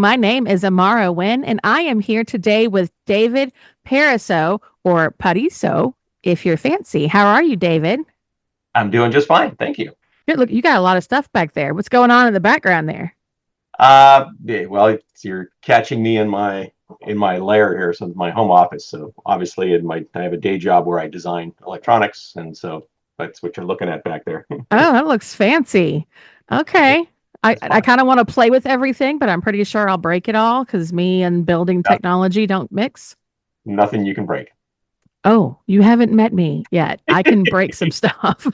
my name is Amara Wynn, and I am here today with David Pariseau, or Pariseau, if you're fancy. How are you, David? I'm doing just fine, thank you. Good. Look, you got a lot of stuff back there. What's going on in the background there? Yeah, well, you're catching me in my lair here, so my home office. So obviously, I have a day job where I design electronics, and so that's what you're looking at back there. Oh, that looks fancy. Okay. It's I fun. kind of want to play with everything, but I'm pretty sure I'll break it all because me and building No- technology don't mix. Nothing you can break. Oh, you haven't met me yet. I can break some stuff.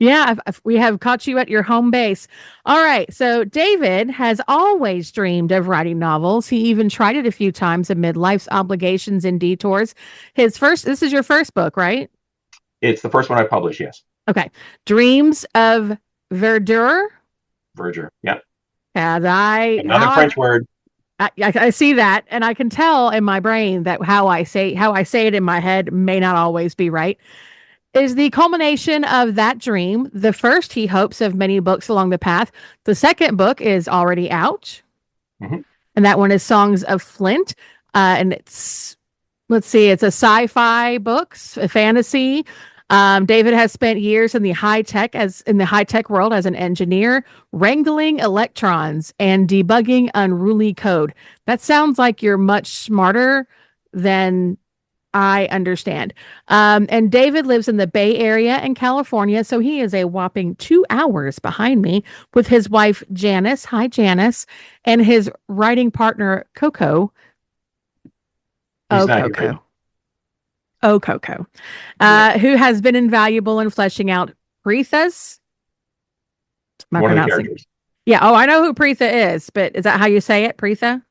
Yeah, we have caught you at your home base. All right. So, David has always dreamed of writing novels. He even tried it a few times amid life's obligations and detours. This is your first book, right? It's the first one I published. Yes, Okay. Dreams of Verdure. Verdure. Yeah, And another French word. I see that, and I can tell in my brain that how I say it in my head may not always be right. Is the culmination of that dream. The first, he hopes, of many books along the path. The second book is already out, Mhm. and that one is Songs of Flint. And let's see, it's a sci-fi books, a fantasy. David has spent years in the high tech world as an engineer, wrangling electrons and debugging unruly code. That sounds like you're much smarter than I understand. And David lives in the Bay Area in California, so he is a whopping 2 hours behind me with his wife Janice. Hi, Janice, and his writing partner Coco. He's Oh, not here right Coco. Oh, Coco, now. Yeah, who has been invaluable in fleshing out Pritha's. Am I one of the pronouncing? characters. Yeah. Oh, I know who Pritha is, but is that how you say it? Pritha?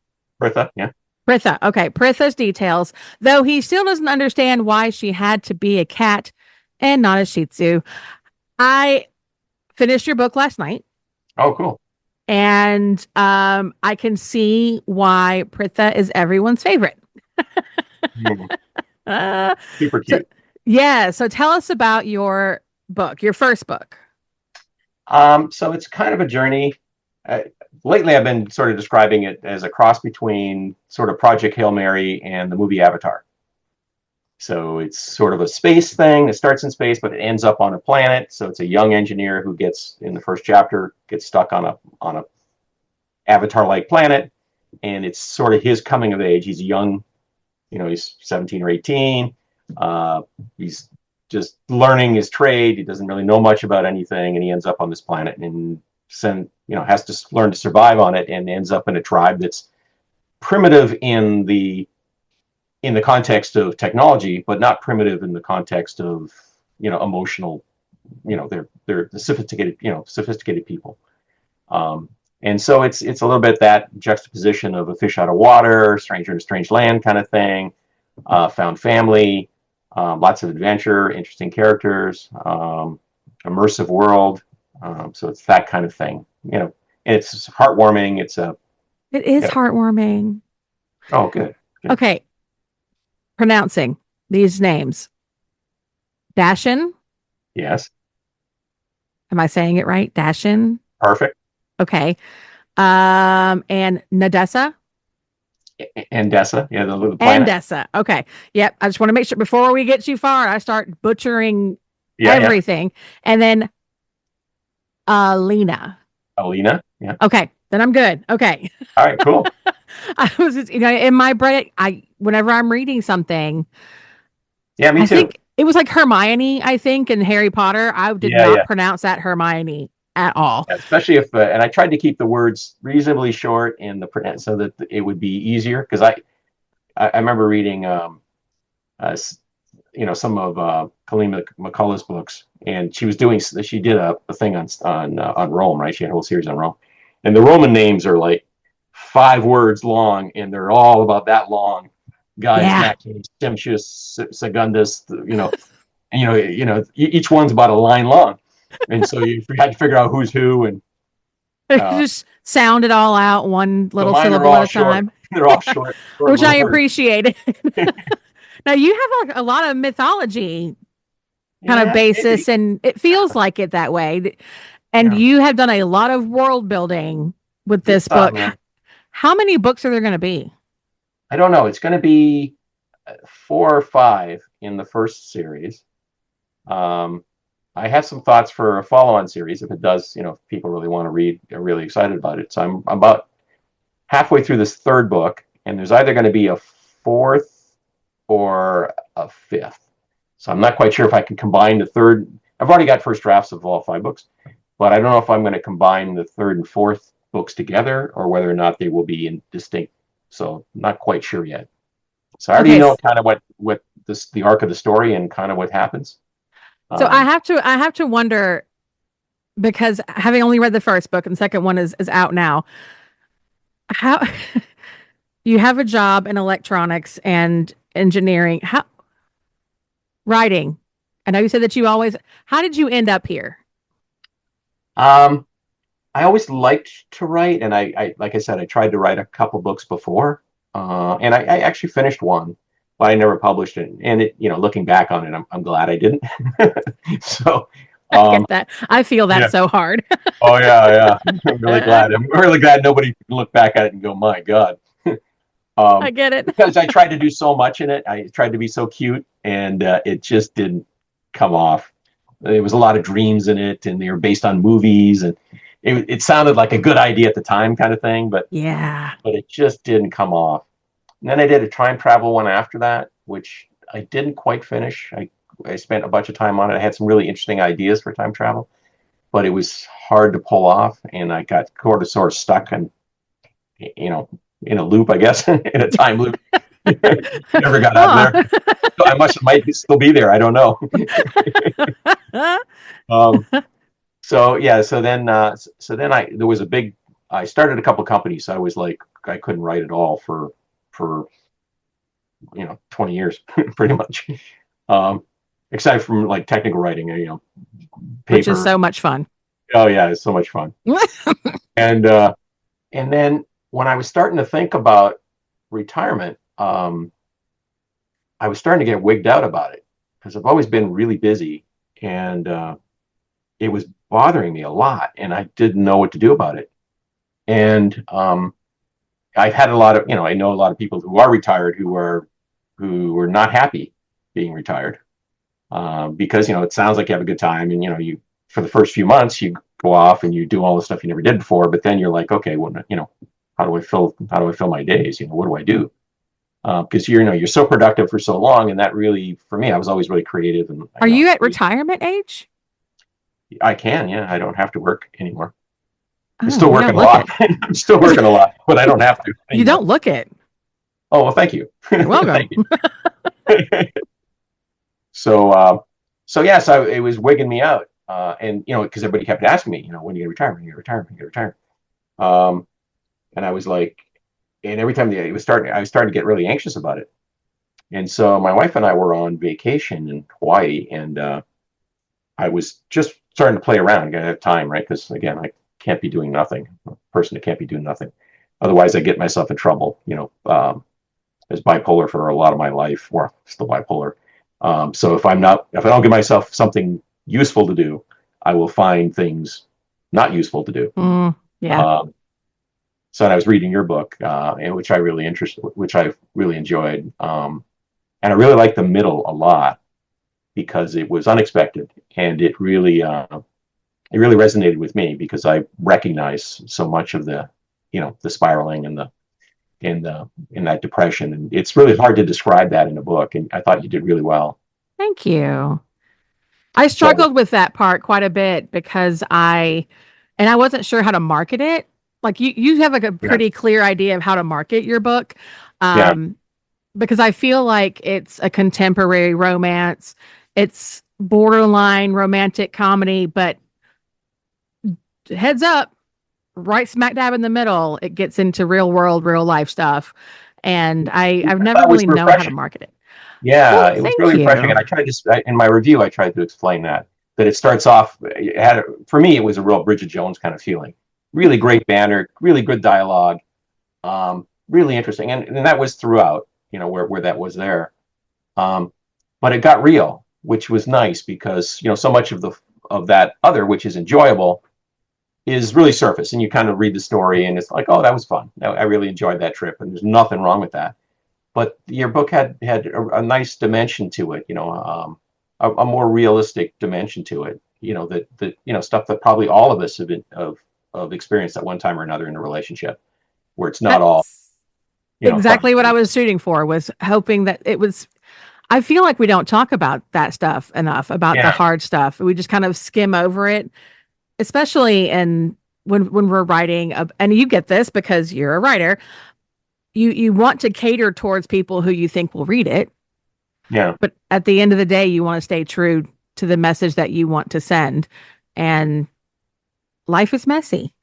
Pritha. Yeah. Pritha. Okay. Pritha's details, though he still doesn't understand why she had to be a cat and not a Shih Tzu. I finished your book last night, Oh, cool. and I can see why Pritha is everyone's favorite. Mhm. Uh, Super so, cute. yeah. So tell us about your book, your first book. So it's kind of a journey. Uh, Lately, I've been sort of describing it as a cross between sort of Project Hail Mary and the movie Avatar. So it's sort of a space thing. It starts in space, but it ends up on a planet. So it's a young engineer who gets in the first chapter gets stuck on a Avatar-like planet, and it's sort of his coming of age. He's young, he's 17 or 18. He's just learning his trade. He doesn't really know much about anything, and he ends up on this planet and has to learn to survive on it, and ends up in a tribe that's primitive in the context of technology, but not primitive in the context of emotional. They're the sophisticated people. And so it's a little bit that juxtaposition of a fish out of water, stranger in a strange land kind of thing, found family, lots of adventure, interesting characters, immersive world. So it's that kind of thing, and it's heartwarming. It is Yeah. heartwarming. Oh, good. Good. Okay, pronouncing these names. Dashin. Yes. Am I saying it right? Dashin. Perfect. Okay. And Ndesa And Dessa, yeah, the and planet. Dessa. Okay. Yep. I just want to make sure before we get too far, I start butchering Yeah, yeah. everything. And then Alina. Alina. Yeah. Okay. Then I'm good. Okay. All right. Cool. I was just, in my brain, whenever I'm reading something, Yeah, me I too. think it was like Hermione, I think, in Harry Potter. I did Yeah, not yeah. pronounce that Hermione at all. Especially if, and I tried to keep the words reasonably short in the so that it would be easier because I remember reading uh, some of Colleen McCullough's books, and she did a thing on Rome, right? She had a whole series on Rome, and the Roman names are like 5 words long, and they're all about that long. Gaius, Yeah. Maximus, Timcius, Secundus, and each one's about a line long, and so you had to figure out who's who, and uh, Just sound it all out one so little mine are syllable at all a short. time, They're all short which little I words. appreciate. Now you have like a lot of mythology kind of Yeah, basis, maybe. and it feels like it that way. And Yeah. you have done a lot of world building with It's this book. uh, How many books are there going to be? I don't know. It's going to be 4 or 5 in the first series. Um, I have some thoughts for a follow-on series if it does, if people really want to read, are really excited about it. So I'm about halfway through this third book, and there's either going to be a fourth or a fifth. So I'm not quite sure if I can combine the third. I've already got first drafts of all 5 books, but I don't know if I'm going to combine the third and fourth books together or whether or not they will be in distinct. So not quite sure yet. So I already Okay, know kind of what the arc of the story and kind of what happens. so I Um, have to I have to wonder because having only read the first book and the second one is out now. How you have a job in electronics and engineering, how writing. I know you said that you always, how did you end up here? um, I always liked to write, and I like I said, I tried to write a couple books before, and I actually finished one, but I never published it. And looking back on it, I'm glad I didn't. So, I get um, that. I feel that yeah. so hard. Oh yeah, yeah. I'm really glad. I'm really glad nobody can look back at it and go, "My God." I get it. Because I tried to do so much in it. I tried to be so cute, and it just didn't come off. There was a lot of dreams in it, and they were based on movies, and it sounded like a good idea at the time, kind of thing, but Yeah. it just didn't come off. And then I did a time travel one after that, which I didn't quite finish. I spent a bunch of time on it. I had some really interesting ideas for time travel, but it was hard to pull off, and I got sort of stuck and you know in a loop, I guess, in a time loop. Never got out of Huh. there. So might still be there. I don't know. um, so yeah, so then I there was a big. I started a couple companies. So I was like, I couldn't write at all for 20 years, pretty much. Um, Aside from like technical writing, Which is paper. so much fun. Oh yeah, it's so much fun. And and then when I was starting to think about retirement, I was starting to get wigged out about it because I've always been really busy, and it was bothering me a lot, and I didn't know what to do about it. And I've had a lot of, I know a lot of people who are retired who are not happy being retired because it sounds like you have a good time, and you for the first few months you go off and you do all the stuff you never did before, but then you're like, okay, well, how do I fill my days? What do I do? Because you're so productive for so long, and that really, for me, I was always really creative, and Are you at retirement age? I can, yeah, I don't have to work anymore. I'm Oh, still you working don't a look lot. it. I'm still working a lot, but I don't have to You anymore. don't look it. Oh well, thank you. You're welcome. Thank you. So, so yeah, so it was wigging me out, and because everybody kept asking me, when are you gonna retire? When are you gonna retire? When are you gonna retire? And I was like, and every time I was starting to get really anxious about it. And so my wife and I were on vacation in Hawaii, and I was just starting to play around. I gotta have time, right? Because again, I can't be doing nothing. I'm a person that can't be doing nothing. Otherwise, I get myself in trouble. As bipolar for a lot of my life, or still bipolar. So if I don't give myself something useful to do, I will find things not useful to do. Yeah. Um, so I was reading your book, and which I really enjoyed, and I really liked the middle a lot because it was unexpected, and it really resonated with me because I recognize so much of the spiraling and the in that depression, and it's really hard to describe that in a book. And I thought you did really well. Thank you. I So struggled with that part quite a bit because I wasn't sure how to market it. Like you have like a yeah, pretty clear idea of how to market your book. yeah, Um, because I feel like it's a contemporary romance. It's borderline romantic comedy, but heads up, right smack dab in the middle, it gets into real world, real life stuff. And I've I never thought it was really known how to refreshing. market it. Well, Yeah, it was thank really refreshing, you. and in my review, I tried to explain that it starts off. For me, it was a real Bridget Jones kind of feeling. Really great banner, really good dialogue, really interesting, and that was throughout. Where that was there, um, but it got real, which was nice because so much of that other, which is enjoyable, is really surface, and you kind of read the story, and it's like, oh, that was fun. I really enjoyed that trip, and there's nothing wrong with that. But your book had a nice dimension to it, a more realistic dimension to it. Stuff that probably all of us have been of experienced at one time or another in a relationship, where it's not all That's fun. exactly what I was shooting for, was hoping that it was. I feel like we don't talk about that stuff enough, about the Yeah, hard stuff. We just kind of skim over it, especially in when we're writing. And you get this because you're a writer. You want to cater towards people who you think will read it, yeah. but at the end of the day, you want to stay true to the message that you want to send. And life is messy.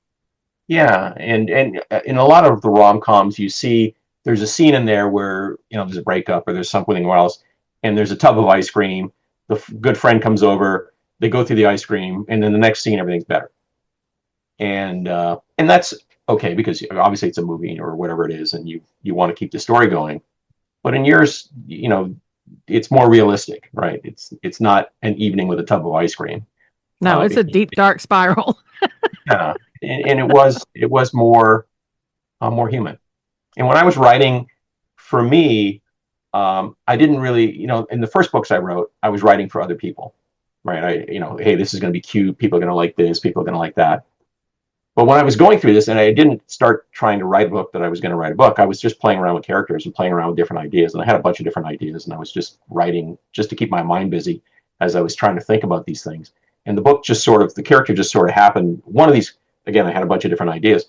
Yeah, and in a lot of the rom-coms, you see there's a scene in there where there's a breakup or there's something else, and there's a tub of ice cream. The good friend comes over, they go through the ice cream, and then the next scene everything's better. And that's okay because obviously it's a movie or whatever it is, and you want to keep the story going. But in yours, it's more realistic, right? It's not an evening with a tub of ice cream. No, it's a deep, dark spiral. Yeah, and it was more human. And when I was writing, for me, I didn't really, in the first books I wrote, I was writing for other people, right? Hey, this is going to be cute. People are going to like this. People are going to like that. But when I was going through this, and I didn't start trying to write a book that I was going to write a book, I was just playing around with characters and playing around with different ideas. And I had a bunch of different ideas, and I was just writing just to keep my mind busy as I was trying to think about these things. And the character just sort of happened. One of these, again, I had a bunch of different ideas.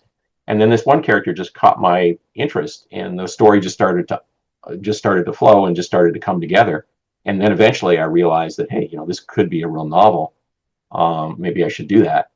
And then this one character just caught my interest, and the story just started to flow and just started to come together. And then eventually I realized that, hey, this could be a real novel. Maybe I should do that.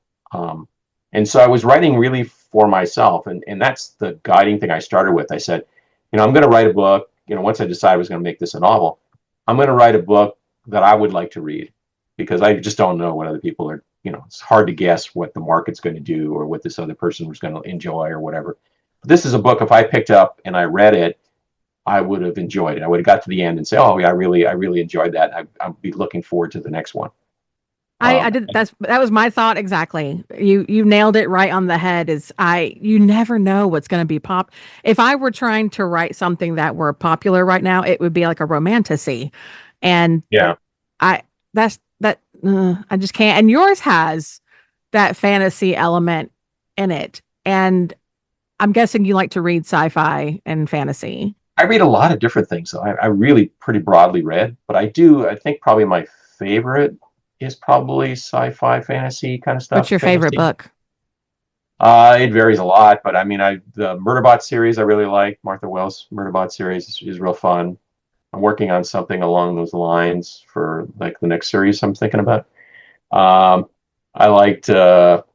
And so I was writing really for myself, and that's the guiding thing I started with. I said, I'm going to write a book. Once I decided I was going to make this a novel, I'm going to write a book that I would like to read, because I just don't know what other people are. It's hard to guess what the market's going to do or what this other person was going to enjoy or whatever. But this is a book, if I picked up and I read it, I would have enjoyed it. I would have got to the end and say, oh yeah, I really enjoyed that. I'd be looking forward to the next one. I Um, did that was my thought exactly. You nailed it right on the head. You never know what's going to be pop. If I were trying to write something that were popular right now, it would be like a romantasy. And yeah. I that's that I just can't. And yours has that fantasy element in it. And I'm guessing you like to read sci-fi and fantasy. I read a lot of different things. So I really pretty broadly read, but I think probably my favorite is probably sci-fi fantasy kind of What's stuff. your favorite Fantasy. book? It varies a lot, but I mean, the Murderbot series I really like. Martha Wells' Murderbot series is real fun. I'm working on something along those lines for like the next series I'm thinking about. Um, I liked the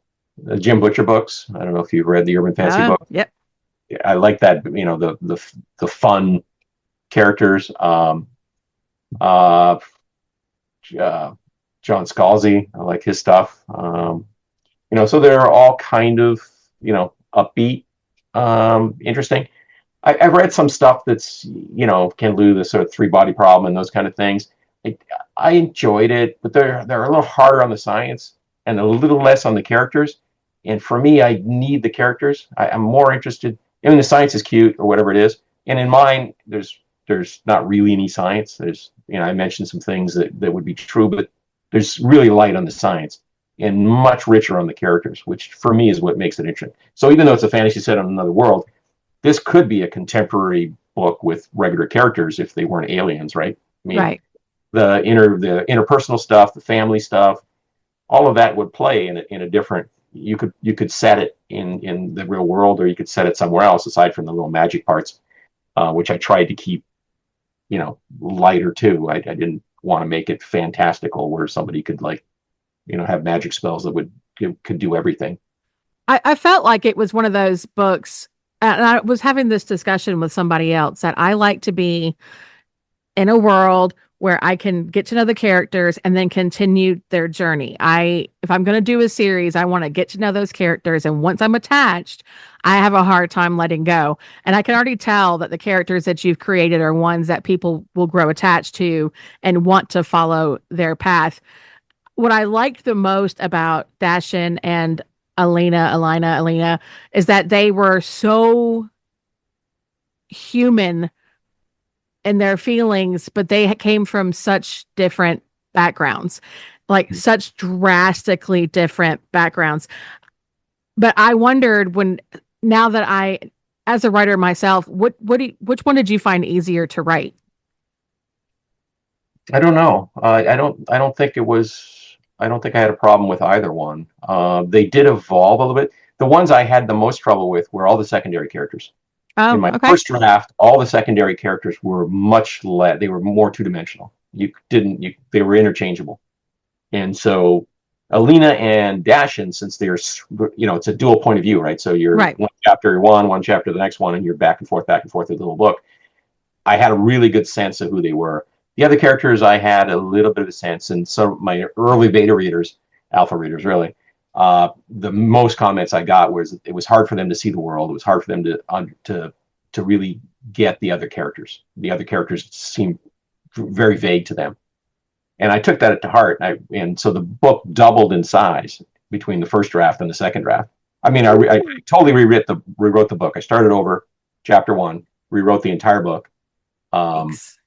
Jim Butcher books. I don't know if you've read the urban fantasy book. Yep. I like that. The fun characters. Uh, uh, John Scalzi, I like his stuff. So they're all kind of upbeat, interesting. I've read some stuff that's can do the sort of three body problem and those kind of things. I enjoyed it, but they're a little harder on the science and a little less on the characters. And for me, I need the characters. I'm more interested. I mean, the science is cute or whatever it is, and in mine, there's not really any science. There's I mentioned some things that would be true, but there's really light on the science and much richer on the characters, which for me is what makes it interesting. So even though it's a fantasy set on another world, this could be a contemporary book with regular characters if they weren't aliens, right? I mean, Right. the interpersonal stuff, the family stuff, all of that would play in a different. You could set it in the real world, or you could set it somewhere else aside from the little magic parts, which I tried to keep, lighter too. I didn't want to make it fantastical where somebody could have magic spells that could do everything. I felt like it was one of those books, and I was having this discussion with somebody else, that I like to be in a world where I can get to know the characters and then continue their journey. If I'm going to do a series, I want to get to know those characters. And once I'm attached, I have a hard time letting go. And I can already tell that the characters that you've created are ones that people will grow attached to and want to follow their path. What I liked the most about Dashin and Alina, is that they were so human in their feelings, but they came from such different backgrounds, like such drastically different backgrounds. But I wondered when, now that I, as a writer myself, which one did you find easier to write? I don't know. I don't think it was. I don't think I had a problem with either one. They did evolve a little bit. The ones I had the most trouble with were all the secondary characters. In Oh, my okay. first draft, all the secondary characters were much less. They were more two dimensional. You didn't. You, they were interchangeable, and so Alina and Dashin, since they're, it's a dual point of view, right? So you're Right. one chapter the next one, and you're back and forth with the little book. I had a really good sense of who they were. The other characters, I had a little bit of a sense, and some of my early beta readers, alpha readers, really, the most comments I got was it was hard for them to see the world. It was hard for them to really get the other characters. The other characters seemed very vague to them, and I took that to heart. And so the book doubled in size between the first draft and the second draft. I mean, I Ooh. totally rewrote the book. I started over, chapter one, rewrote the entire book. Um, Thanks.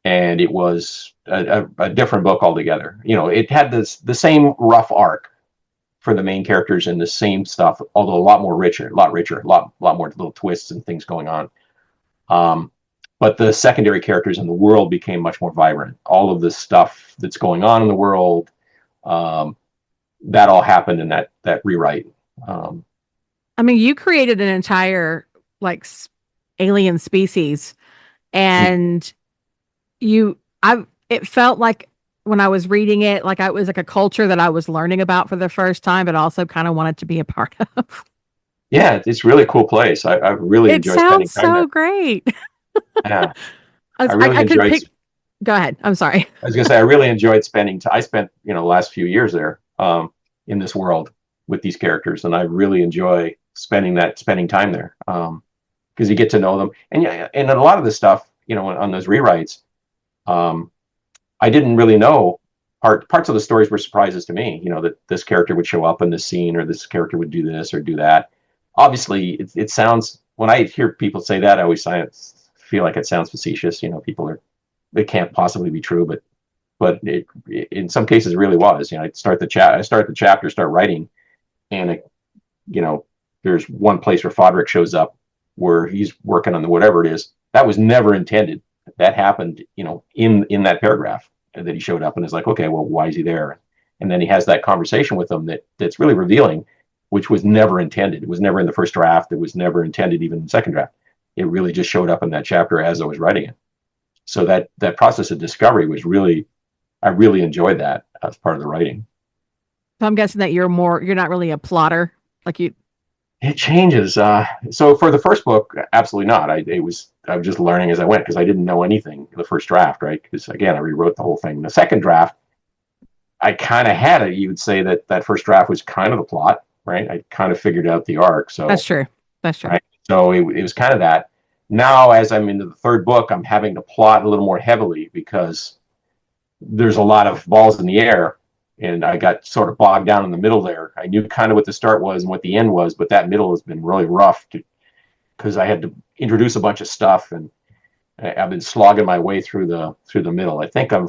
and it was a different book altogether. It had the same rough arc for the main characters and the same stuff, although a lot more richer, a lot more little twists and things going on. Um, but the secondary characters in the world became much more vibrant. All of the stuff that's going on in the world, um, that all happened in that rewrite. Um, I mean, you created an entire like alien species, and I it felt like when I was reading it, like I was like a culture that I was learning about for the first time, but also kind of wanted to be a part of. yeah, it's really a cool place. I really It enjoy spending sounds time so there. great. Yeah, I I really could enjoyed. pick. Go ahead. I'm sorry. I was gonna say I really enjoyed spending. I spent the last few years there, in this world with these characters, and I really enjoy spending time there, because you get to know them, and yeah, and a lot of the stuff on those rewrites, um, I didn't really know. Parts of the stories were surprises to me. That this character would show up in this scene, or this character would do this or do that. Obviously, it sounds, when I hear people say that, I always feel like it sounds facetious. People are, it can't possibly be true, but it in some cases it really was. I start the chapter, start writing, and you know, there's one place where Fodrick shows up where he's working on the whatever it is. That was never intended. That happened, in that paragraph that he showed up and is like, okay, well, why is he there? And then he has that conversation with them that's really revealing, which was never intended. It was never in the first draft. It was never intended even in the second draft. It really just showed up in that chapter as I was writing it. So that process of discovery was really, I really enjoyed that as part of the writing. So I'm guessing that you're not really a plotter. Like you, It changes. So for the first book, absolutely not. I was just learning as I went because I didn't know anything in the first draft, right? Because again, I rewrote the whole thing. The second draft, I kind of had it. You would say that first draft was kind of the plot, right? I kind of figured out the arc. that's So true. That's true. right, so it was kind of that. Now, as I'm into the third book, I'm having to plot a little more heavily because there's a lot of balls in the air, and I got sort of bogged down in the middle there. I knew kind of what the start was and what the end was, but that middle has been really rough because I had to introduce a bunch of stuff, and I've been slogging my way through the middle. I think I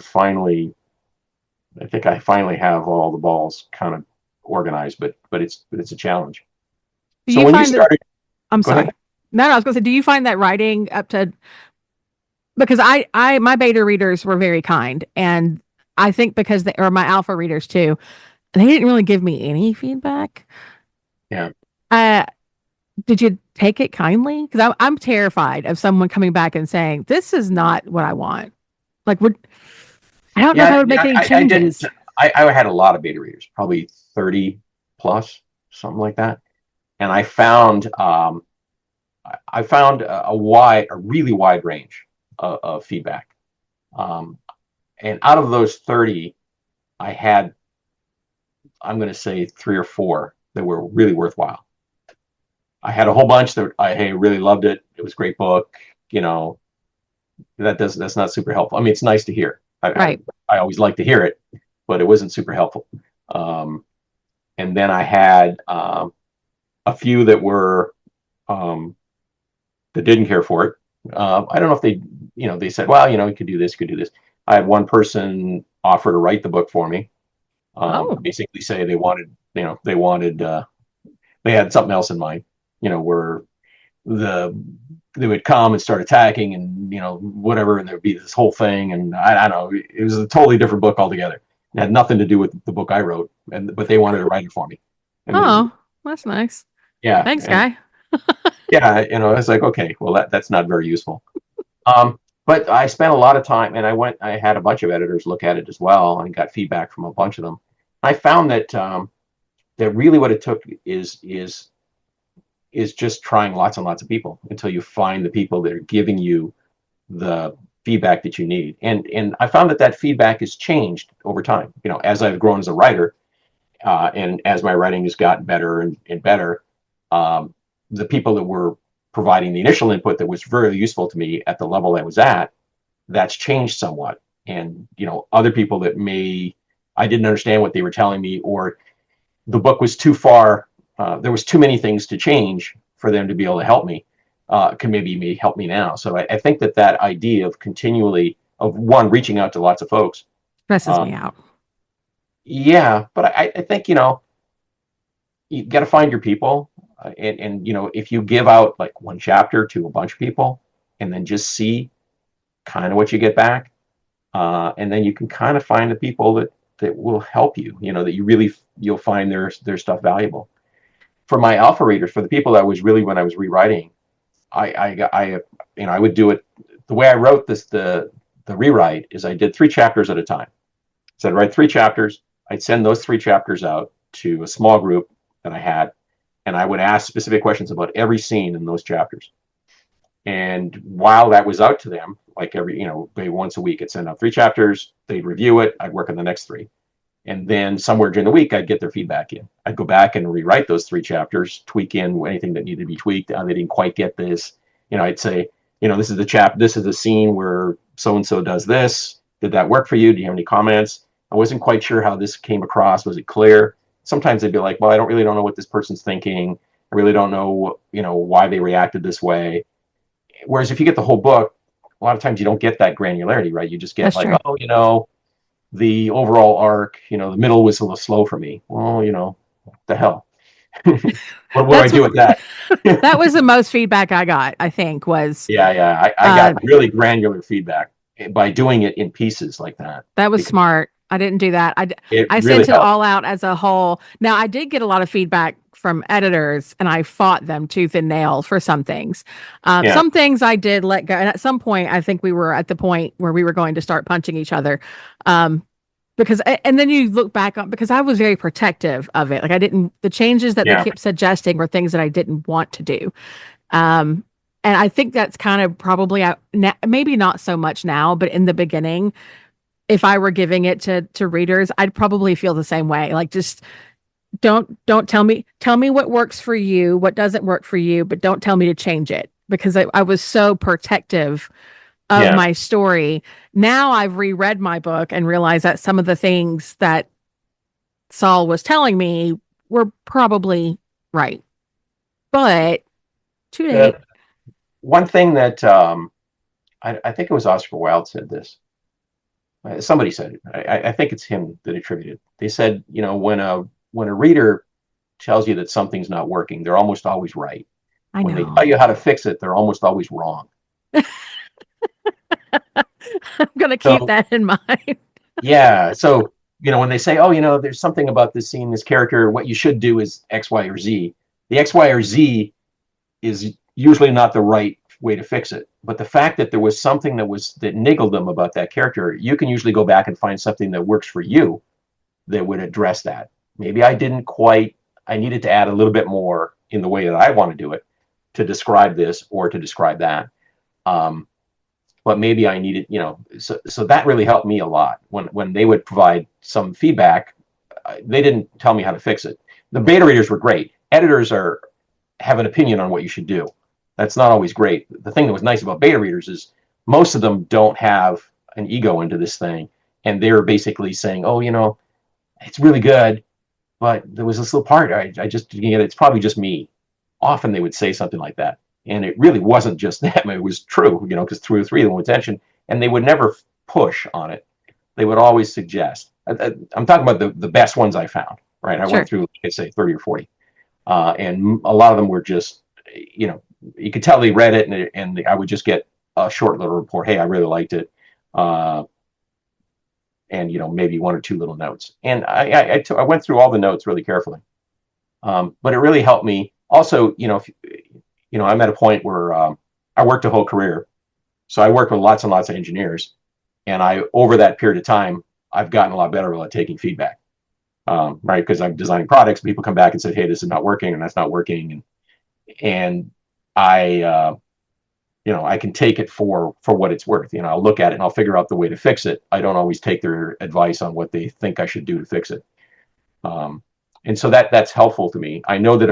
finally have all the balls kind of organized, but it's a challenge. Do So you when you find that? started, I'm go ahead. sorry. No, I was going to say, do you find that writing up to, because my beta readers were very kind, and I think because they, or my alpha readers too, they didn't really give me any feedback. Yeah. Uh, did you take it kindly? Because I'm terrified of someone coming back and saying, this is not what I want. Like, I don't know if I Yeah, would make yeah, any I didn't. changes. I had a lot of beta readers, probably 30 plus, something like that. And I found a really wide range of feedback. Um, and out of those 30, I had, I'm going to say, three or four that were really worthwhile. I had a whole bunch that hey, really loved it. It was a great book. You know, that's not super helpful. I mean, it's nice to hear. Right. I always like to hear it, but it wasn't super helpful. Um, and then I had a few that were that didn't care for it. I don't know if they, they said, well, you could do this, you could do this. I had one person offer to write the book for me. Oh, Basically say they wanted, they had something else in mind, where they would come and start attacking and, whatever, and there'd be this whole thing. And I don't know, it was a totally different book altogether. It had nothing to do with the book I wrote, but they wanted to write it for me. And it was, oh, that's nice. yeah. Thanks, And guy. yeah, it's like, okay, well, that's not very useful. But I spent a lot of time, and I had a bunch of editors look at it as well, and got feedback from a bunch of them. I found that really what it took is just trying lots and lots of people until you find the people that are giving you the feedback that you need. And I found that feedback has changed over time. As I've grown as a writer, and as my writing has gotten better and better, the people that were providing the initial input that was very useful to me at the level I was at, that's changed somewhat. And other people that I didn't understand what they were telling me, or the book was too far. There was too many things to change for them to be able to help me. Can maybe help me now. So I think that idea of continually reaching out to lots of folks. Stresses me Um, out. yeah, but I think you got to find your people, and if you give out like one chapter to a bunch of people, and then just see kind of what you get back, and then you can kind of find the people that will help you. That you'll find their stuff valuable. For my alpha readers, for the people that was really when I was rewriting, I would do it the way I wrote this. The rewrite is I did 3 chapters at a time. So I'd write 3 chapters. I'd send those 3 chapters out to a small group that I had, and I would ask specific questions about every scene in those chapters. And while that was out to them, like maybe once a week, I'd send out 3 chapters. They'd review it. I'd work on the next 3. And then somewhere during the week, I'd get their feedback in. I'd go back and rewrite those 3 chapters, tweak in anything that needed to be tweaked. They didn't quite get this. I'd say, this is the scene where so-and-so does this. Did that work for you? Do you have any comments? I wasn't quite sure how this came across. Was it clear? Sometimes they'd be like, well, I don't know what this person's thinking. I really don't know, why they reacted this way. Whereas if you get the whole book, a lot of times you don't get that granularity, right? You just get That's like, true. oh, the overall arc, the middle was a little slow for me. Well, what the hell? what do I That's do with that? that was the most feedback I got, I think, was Yeah. I uh got really granular feedback by doing it in pieces like that, that was because smart. I didn't do that. it I really sent it helped. all out as a whole. Now I did get a lot of feedback from editors, and I fought them tooth and nail for some things. Yeah, Some things I did let go, and at some point, I think we were at the point where we were going to start punching each other. Because and then you look back on, because I was very protective of it. Like, I didn't, the changes that they yeah, kept suggesting were things that I didn't want to do. Um, and I think that's kind of probably maybe not so much now, but in the beginning, if I were giving it to readers, I'd probably feel the same way. Like, just don't tell me what works for you, what doesn't work for you, but don't tell me to change it, because I was so protective of yeah. my story. Now I've reread my book and realized that some of the things that Saul was telling me were probably right, but too Uh, late. one thing that I think it was Oscar Wilde said this. Somebody said it. I think it's him that attributed. They said, when a reader tells you that something's not working, they're almost always right. I When they tell know. you how to fix it, they're almost always wrong. I'm gonna keep So that in mind. yeah, so when they say, oh, there's something about this scene, this character, what you should do is X, Y, or Z. The X, Y, or Z is usually not the right way to fix it. But the fact that there was something that niggled them about that character, you can usually go back and find something that works for you that would address that. Maybe I needed to add a little bit more in the way that I want to do it to describe this or to describe that. Um, but maybe I needed, so that really helped me a lot when they would provide some feedback. They didn't tell me how to fix it. The beta readers were great. Editors have an opinion on what you should do. That's not always great. The thing that was nice about beta readers is most of them don't have an ego into this thing, and they're basically saying, oh, it's really good, but there was this little part I just, it's probably just me. Often they would say something like that, and it really wasn't just them. It was true, because 2 or 3 of them would mention, and they would never push on it. They would always suggest. I'm talking about the best ones I found. Right, I went Sure. through, like I say, 30 or 40, and a lot of them were just, you could tell they read it, and I would just get a short little report. Hey, I really liked it. Uh, and maybe 1 or 2 little notes. And I went through all the notes really carefully. But it really helped me. Also, I'm at a point where I worked a whole career, so I worked with lots and lots of engineers, and over that period of time, I've gotten a lot better at taking feedback. Right, because I'm designing products, people come back and say, "Hey, this is not working, and that's not working," and I I can take it for what it's worth. I'll look at it and I'll figure out the way to fix it. I don't always take their advice on what they think I should do to fix it. Um, and so that's helpful to me. I know that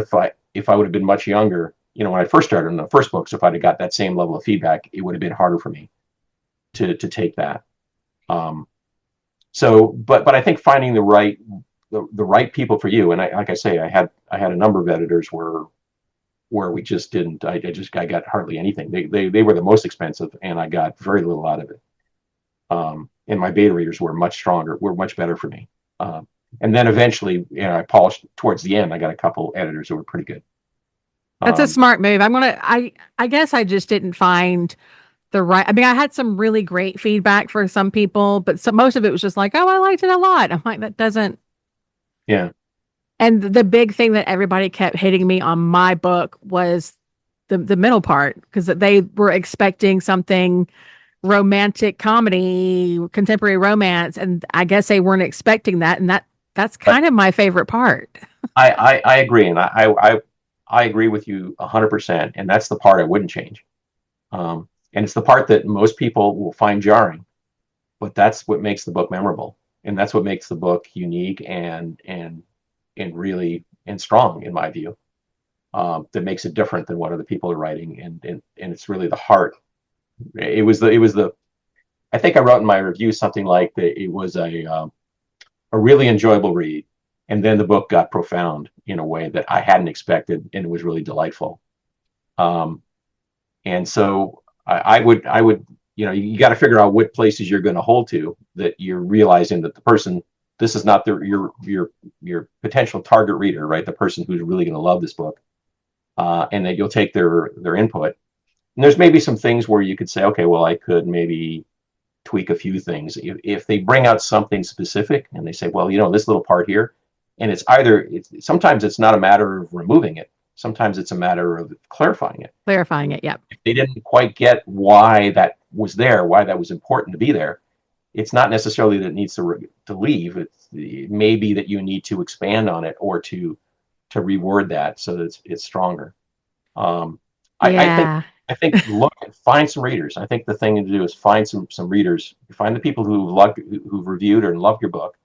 if I would have been much younger, when I first started in the first books, if I'd have got that same level of feedback, it would have been harder for me to take that. But I think finding the right people for you, and like I say, I had a number of editors where we just didn't. I got hardly anything. They were the most expensive, and I got very little out of it. And my beta readers were much stronger, were much better for me. And then eventually, I polished towards the end. I got a couple editors who were pretty good. That's a Um, smart move. I guess I just didn't find the right. I mean, I had some really great feedback for some people, but most of it was just like, oh, I liked it a lot. I'm like, that doesn't. yeah, And the big thing that everybody kept hitting me on my book was the middle part, because they were expecting something romantic comedy, contemporary romance, and I guess they weren't expecting that, and that's but kind of my favorite part. I agree, and I agree with you 100%. And that's the part I wouldn't change. And it's the part that most people will find jarring, but that's what makes the book memorable, and that's what makes the book unique and really and strong in my view. That makes it different than what other people are writing, and it's really the heart. It was the I think I wrote in my review something like that. It was a really enjoyable read, and then the book got profound in a way that I hadn't expected, and it was really delightful. Um, and so I would you got to figure out what places you're going to hold to, that you're realizing that the person, this is not your potential target reader, right? The person who's really going to love this book, and that you'll take their input. And there's maybe some things where you could say, okay, well, I could maybe tweak a few things. If they bring out something specific and they say, well, this little part here, and sometimes it's not a matter of removing it. Sometimes it's a matter of clarifying it. Clarifying it, yep. If they didn't quite get why that was there, why that was important to be there, it's not necessarily that it needs to leave. It may be that you need to expand on it, or to reword that so that it's stronger. Um, I, I think Yeah, look, find some readers. I think the thing to do is find some readers. Find the people who've reviewed or loved your book,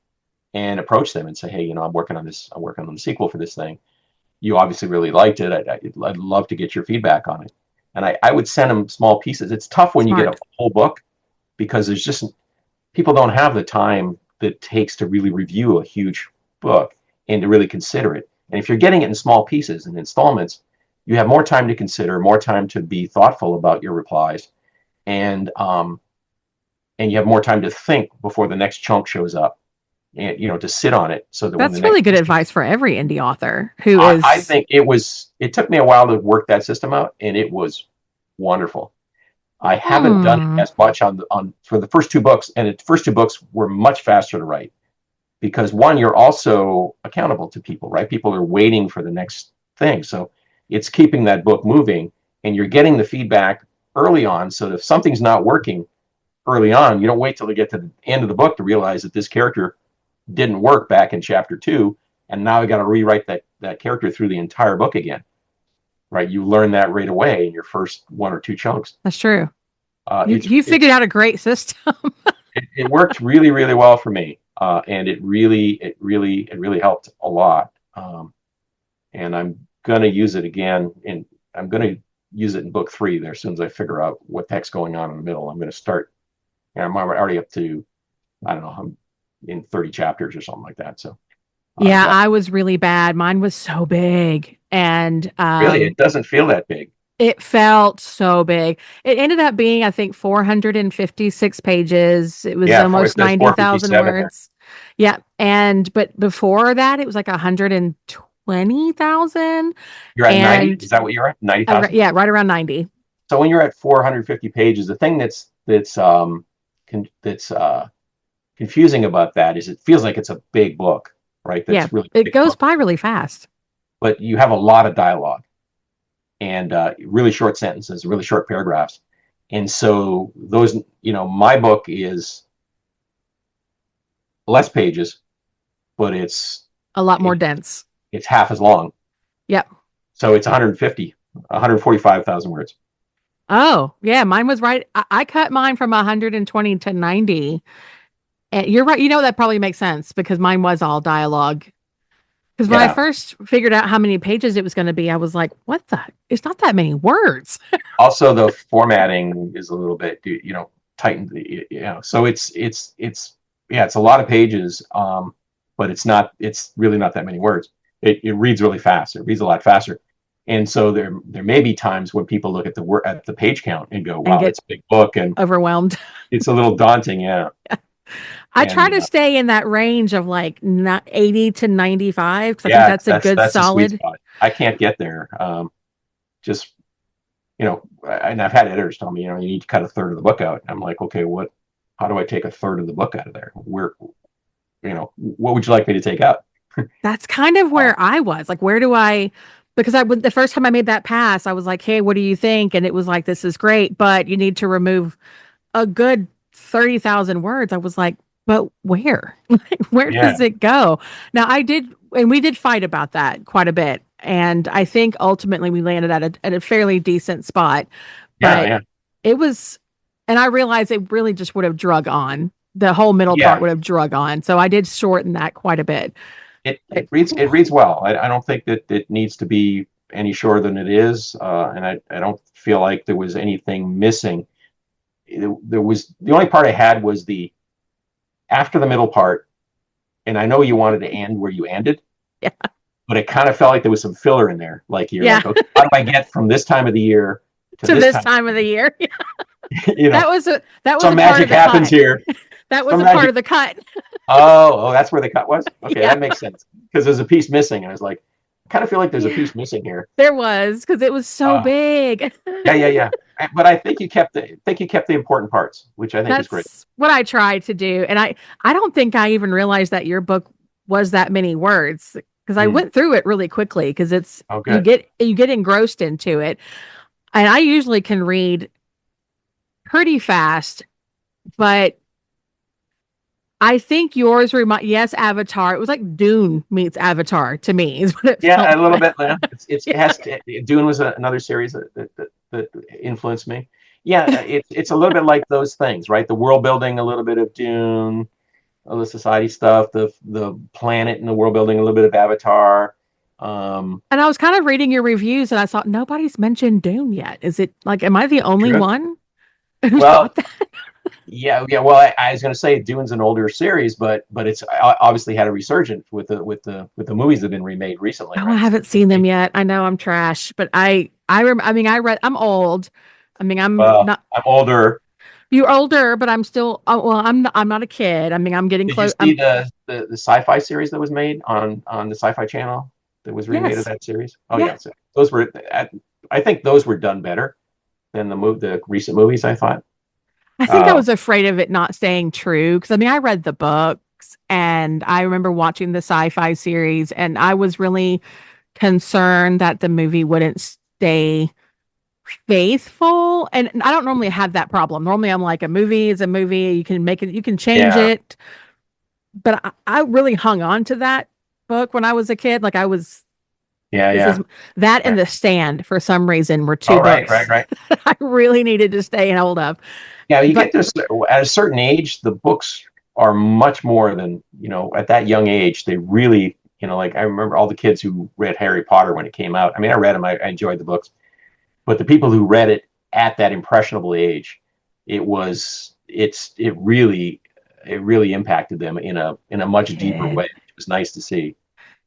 and approach them and say, hey, I'm working on this. I'm working on the sequel for this thing. You obviously really liked it. I'd love to get your feedback on it. And I would send them small pieces. It's tough when you get a smart. whole book, because there's just people don't have the time that it takes to really review a huge book and to really consider it. And if you're getting it in small pieces and installments, you have more time to consider, more time to be thoughtful about your replies, and you have more time to think before the next chunk shows up, and to sit on it, so that when the That's next really good advice for every indie author who I is think it took me a while to work that system out, and it was wonderful. I haven't done it hmm. as much on for the first 2 books, and the first 2 books were much faster to write, because one, you're also accountable to people, right? People are waiting for the next thing, so it's keeping that book moving, and you're getting the feedback early on, so that if something's not working early on, you don't wait till you get to the end of the book to realize that this character didn't work back in chapter 2, and now I got to rewrite that character through the entire book again, right? You learn that right away in your first 1 or 2 chunks. That's true. You It's you figured out a great system. it worked really, really well for me, and it really helped a lot. And I'm gonna use it again, and I'm gonna use it in book 3 there as soon as I figure out what the heck's going on in the middle. I'm gonna start, and I'm already up to, I don't know, I'm in 30 chapters or something like that. So Yeah, But I was really bad. Mine was so big, and really, it doesn't feel that big. it felt so big. It ended up being, I think, 456 pages. It was Yeah, for, it almost says 90,000 457 here. words. Yeah. And, but before that, it was like 120,000. You're at 90. And Is that what you're at? 90,000? yeah, right around 90. So when you're at 450 pages, the thing that's confusing about that is it feels like it's a big book, right? Yeah. That's really a It big goes book, by really fast. but you have a lot of dialogue and really short sentences, really short paragraphs. And so those, my book is less pages, but A lot more it, dense. it's half as long. Yep. So it's 145,000 words. Oh, yeah. Mine was right. I cut mine from 120 to 90. And you're right. You know, that probably makes sense because mine was all dialogue. Because when I Yeah. first figured out how many pages it was going to be, I was like, what the? It's not that many words. Also, the formatting is a little bit, tightened. So yeah, it's a lot of pages, but it's really not that many words. It reads really fast. It reads a lot faster. And so there may be times when people look at the page count and go, And wow, get that's a big book, and overwhelmed. it's a little daunting. Yeah. I try And to stay in that range of like 80 to 95 because I think yeah, that's a good that's a sweet solid. spot. I can't get there. Just and I've had editors tell me, you need to cut a third of the book out. I'm like, okay, how do I take a third of the book out of there? What would you like me to take out? That's kind of Uh, where I was. Like, where do I? Because the first time I made that pass, I was like, hey, what do you think? And it was like, this is great, but you need to remove a good 30,000 words. I was like, but where? Like, where yeah, does it go? Now, and we did fight about that quite a bit. And I think ultimately we landed at a fairly decent spot. yeah, But yeah, it was, and I realized it really just would have drug on. The whole middle part yeah. would have drug on. So I did shorten that quite a bit. It But, it reads it reads well. I don't think that it needs to be any shorter than it is, and I don't feel like there was anything missing. There was the only part I had was the after the middle part, and I know you wanted to end where you ended, yeah. but it kind of felt like there was some filler in there. Like you're Yeah. like, okay, how do I get from this time of the year to To this this time? time of the year. you know, That was some a part of magic the happens cut. here. That was Some a part magic. of the cut. Oh, that's where the cut was. Okay, Yeah. that makes sense because there's a piece missing, and I was like, I kind of feel like there's a Yeah. piece missing here. There was because it was so Uh, big. yeah, yeah, yeah. But I think you kept the important parts, which I think is great. That's what I tried to do. And I don't think I even realized that your book was that many words because I Hmm. went through it really quickly because Oh, good. you get engrossed into it. And I usually can read pretty fast, but I think yours yes, Avatar. It was like Dune meets Avatar to me, is what it Yeah, felt a little like. bit. Yeah. It Yeah. has Dune was another series that influenced me. Yeah, it's a little bit like those things, right? The world building, a little bit of Dune, all the society stuff, the planet and the world building, a little bit of Avatar. And I was kind of reading your reviews and I thought nobody's mentioned Dune yet. Is it like, am I the only True. one who Well, thought that? yeah, yeah. Well, I was going to say Dune's an older series, but it's obviously had a resurgence with the movies that have been remade recently, Oh, I right? haven't seen them yet. I know I'm trash, but I mean, I'm old. I mean, I'm Well, not, I'm older. you're older, but I'm still, oh, well, I'm not a kid. I mean, I'm getting Did you close. see the sci-fi series that was made on the Sci-Fi Channel that was remade of Yes. that series? Oh Yeah. yeah, so those were I think those were done better than the recent movies. I thought. I think I Uh, was afraid of it not staying true because I mean, I read the books and I remember watching the sci-fi series and I was really concerned that the movie wouldn't stay faithful. And I don't normally have that problem. Normally, I'm like, a movie is a movie. You can make it, you can change yeah, it. But I really hung on to that book when I was a kid. Like, yeah, this is yeah. that and The Stand for some reason were two All right, right, books right. I really needed to stay hold of. Yeah, you But get this at a certain age. The books are much more than at that young age. They really like I remember all the kids who read Harry Potter when it came out. I mean, I read them. I enjoyed the books. But the people who read it at that impressionable age, it really impacted them in a much deeper did. way. It was nice to see.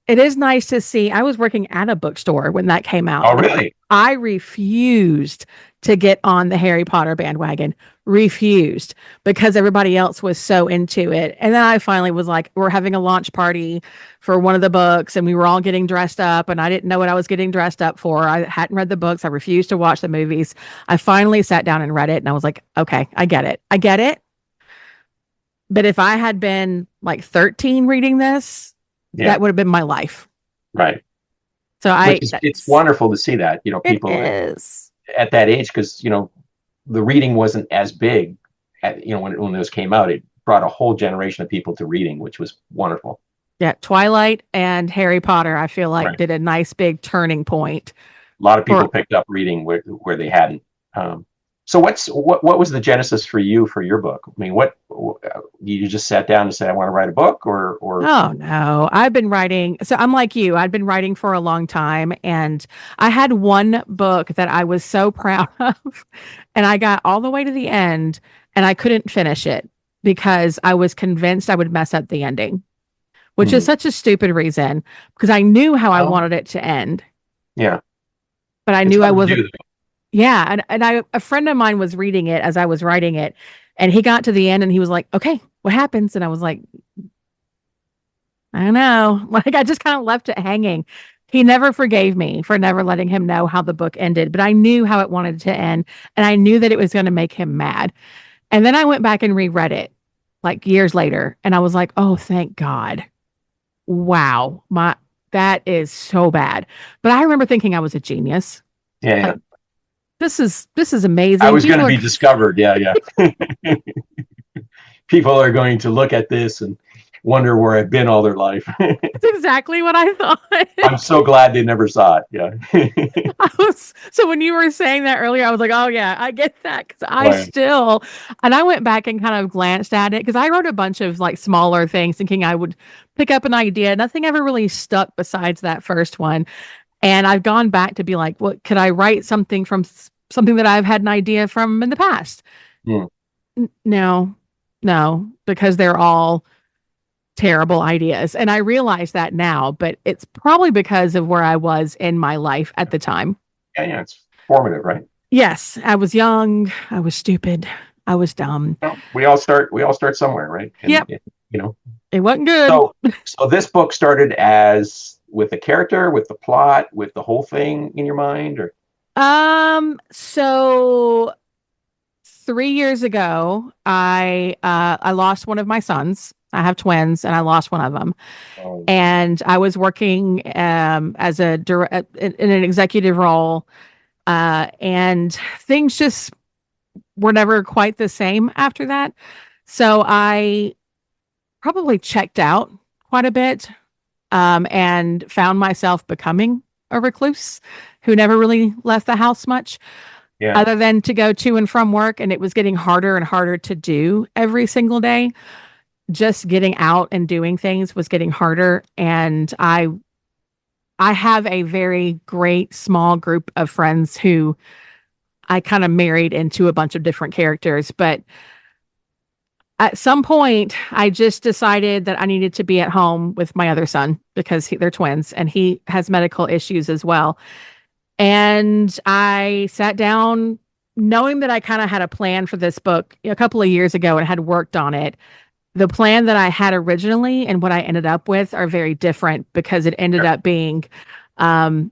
It is nice to see. I was working at a bookstore when that came out, Oh, and really? I refused to get on the Harry Potter bandwagon. Refused because everybody else was so into it. And then I finally was like, we're having a launch party for one of the books, and we were all getting dressed up, and I didn't know what I was getting dressed up for. I hadn't read the books. I refused to watch the movies. I finally sat down and read it, and I was like, okay, I get it. I get it. But if I had been like 13 reading this, Yeah, that would have been my life. right. So Which I is it's that's wonderful to see that, it people is. at that age, because the reading wasn't as big when those came out. It brought a whole generation of people to reading, which was wonderful. Yeah, Twilight and Harry Potter, I feel like Right. did a nice big turning point A lot of people for picked up reading where they hadn't. Um, so what was the genesis for you for your book? I mean, what you just sat down and said, I want to write a book, or oh no. I've been writing. So I'm like you. I'd been writing for a long time, and I had one book that I was so proud of, and I got all the way to the end and I couldn't finish it because I was convinced I would mess up the ending, which is hmm, such a stupid reason because I knew how I well, wanted it to end, yeah, but I it's knew I hard to wasn't. do. Yeah, and I a friend of mine was reading it as I was writing it, and he got to the end and he was like, "Okay, what happens?" And I was like, "I don't know." Like I just kind of left it hanging. He never forgave me for never letting him know how the book ended, but I knew how it wanted to end, and I knew that it was going to make him mad. And then I went back and reread it like years later, and I was like, "Oh, thank God. Wow. My that is so bad." But I remember thinking I was a genius. Yeah, yeah. Like this is I amazing. was going People to are be discovered. Yeah, yeah. People are going to look at this and wonder where I've been all their life. That's exactly what I I'm thought. so glad they never saw it. Yeah. So when you were saying that earlier, I was like, oh yeah, I get that because I Right. still, and I went back and kind of glanced at it because I wrote a bunch of like smaller things thinking I would pick up an idea. Nothing ever really stuck besides that first one. And I've gone back to be like, what could I write something from something that I've had an idea from in the past? Mm. No, no, because they're all terrible ideas. And I realize that now, but it's probably because of where I was in my life at the time. Yeah, yeah. It's formative, right? Yes, I was young, I was stupid, I was dumb. Well, we all start somewhere, right? And Yep, you know, it wasn't good. so this book started as with the character, with the plot, with the whole thing in your mind, or So 3 years ago, I lost one of my sons. I have twins, and I lost one of them. um, And I was working as in an executive role, and things just were never quite the same after that. So I probably checked out quite a bit, and found myself becoming a recluse who never really left the house much yeah, other than to go to and from work. And it was getting harder and harder to do every single day. Just getting out and doing things was getting harder. And I have a very great small group of friends who I kind of married into a bunch of different characters. But at some point, I just decided that I needed to be at home with my other son because they're twins and he has medical issues as well. And I sat down knowing that I kind of had a plan for this book a couple of years ago and had worked on it. The plan that I had originally and what I ended up with are very different because it ended sure. up being um,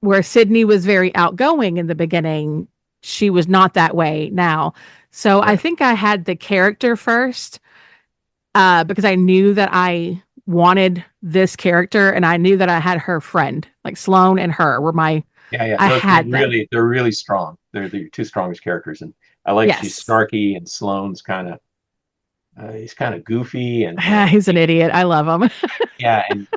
where Sydney was very outgoing in the beginning. She was not that way now. So I Yeah, think I had the character first, because I knew that I wanted this character and I knew that I had her friend, like Sloane and her were my, yeah, yeah. I They're had them. really strong. They're the two strongest characters, and I like she's Yes. snarky, and Sloane's he's kind of goofy, and He's an idiot. I love him. yeah, and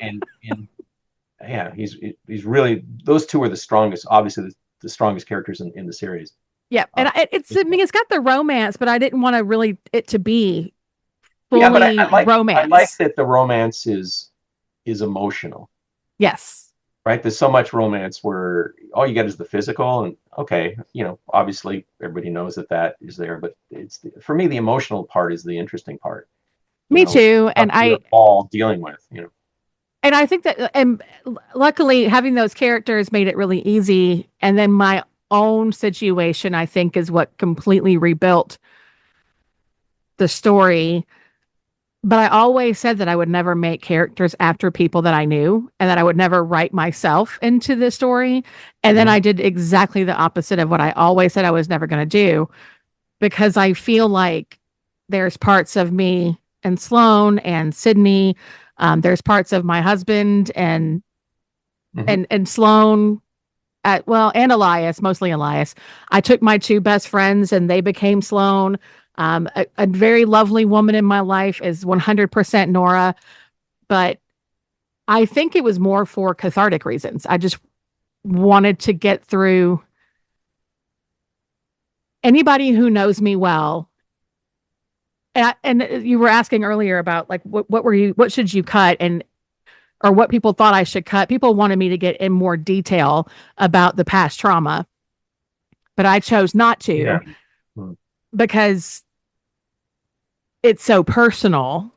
yeah, he's really, those two are the strongest, obviously the strongest characters in the series. Yeah. Uh, I mean, it's got the romance, but I didn't want to really it to be yeah, but fully I like romance. that the romance is emotional, Yes. right? There's so much romance where all you get is the physical, and okay, obviously everybody knows that is there, but for me the emotional part is the interesting part. Me too. Stuff And we're all dealing with. And I think that, and luckily, having those characters made it really easy. And then my own situation, I think, is what completely rebuilt the story. But I always said that I would never make characters after people that I knew and that I would never write myself into the story. And then Mhm. I did exactly the opposite of what I always said I was never going to do because I feel like there's parts of me and Sloan and Sydney. There's parts of my husband Mhm. and Sloan and Elias, mostly Elias. I took my two best friends and they became Sloan. A very lovely woman in my life is 100% Nora, but I think it was more for cathartic reasons. I just wanted to get through anybody who knows me well. And you were asking earlier about like what should you cut and or what people thought I should cut. People wanted me to get in more detail about the past trauma, but I chose not Yeah. to Mm. because it's so personal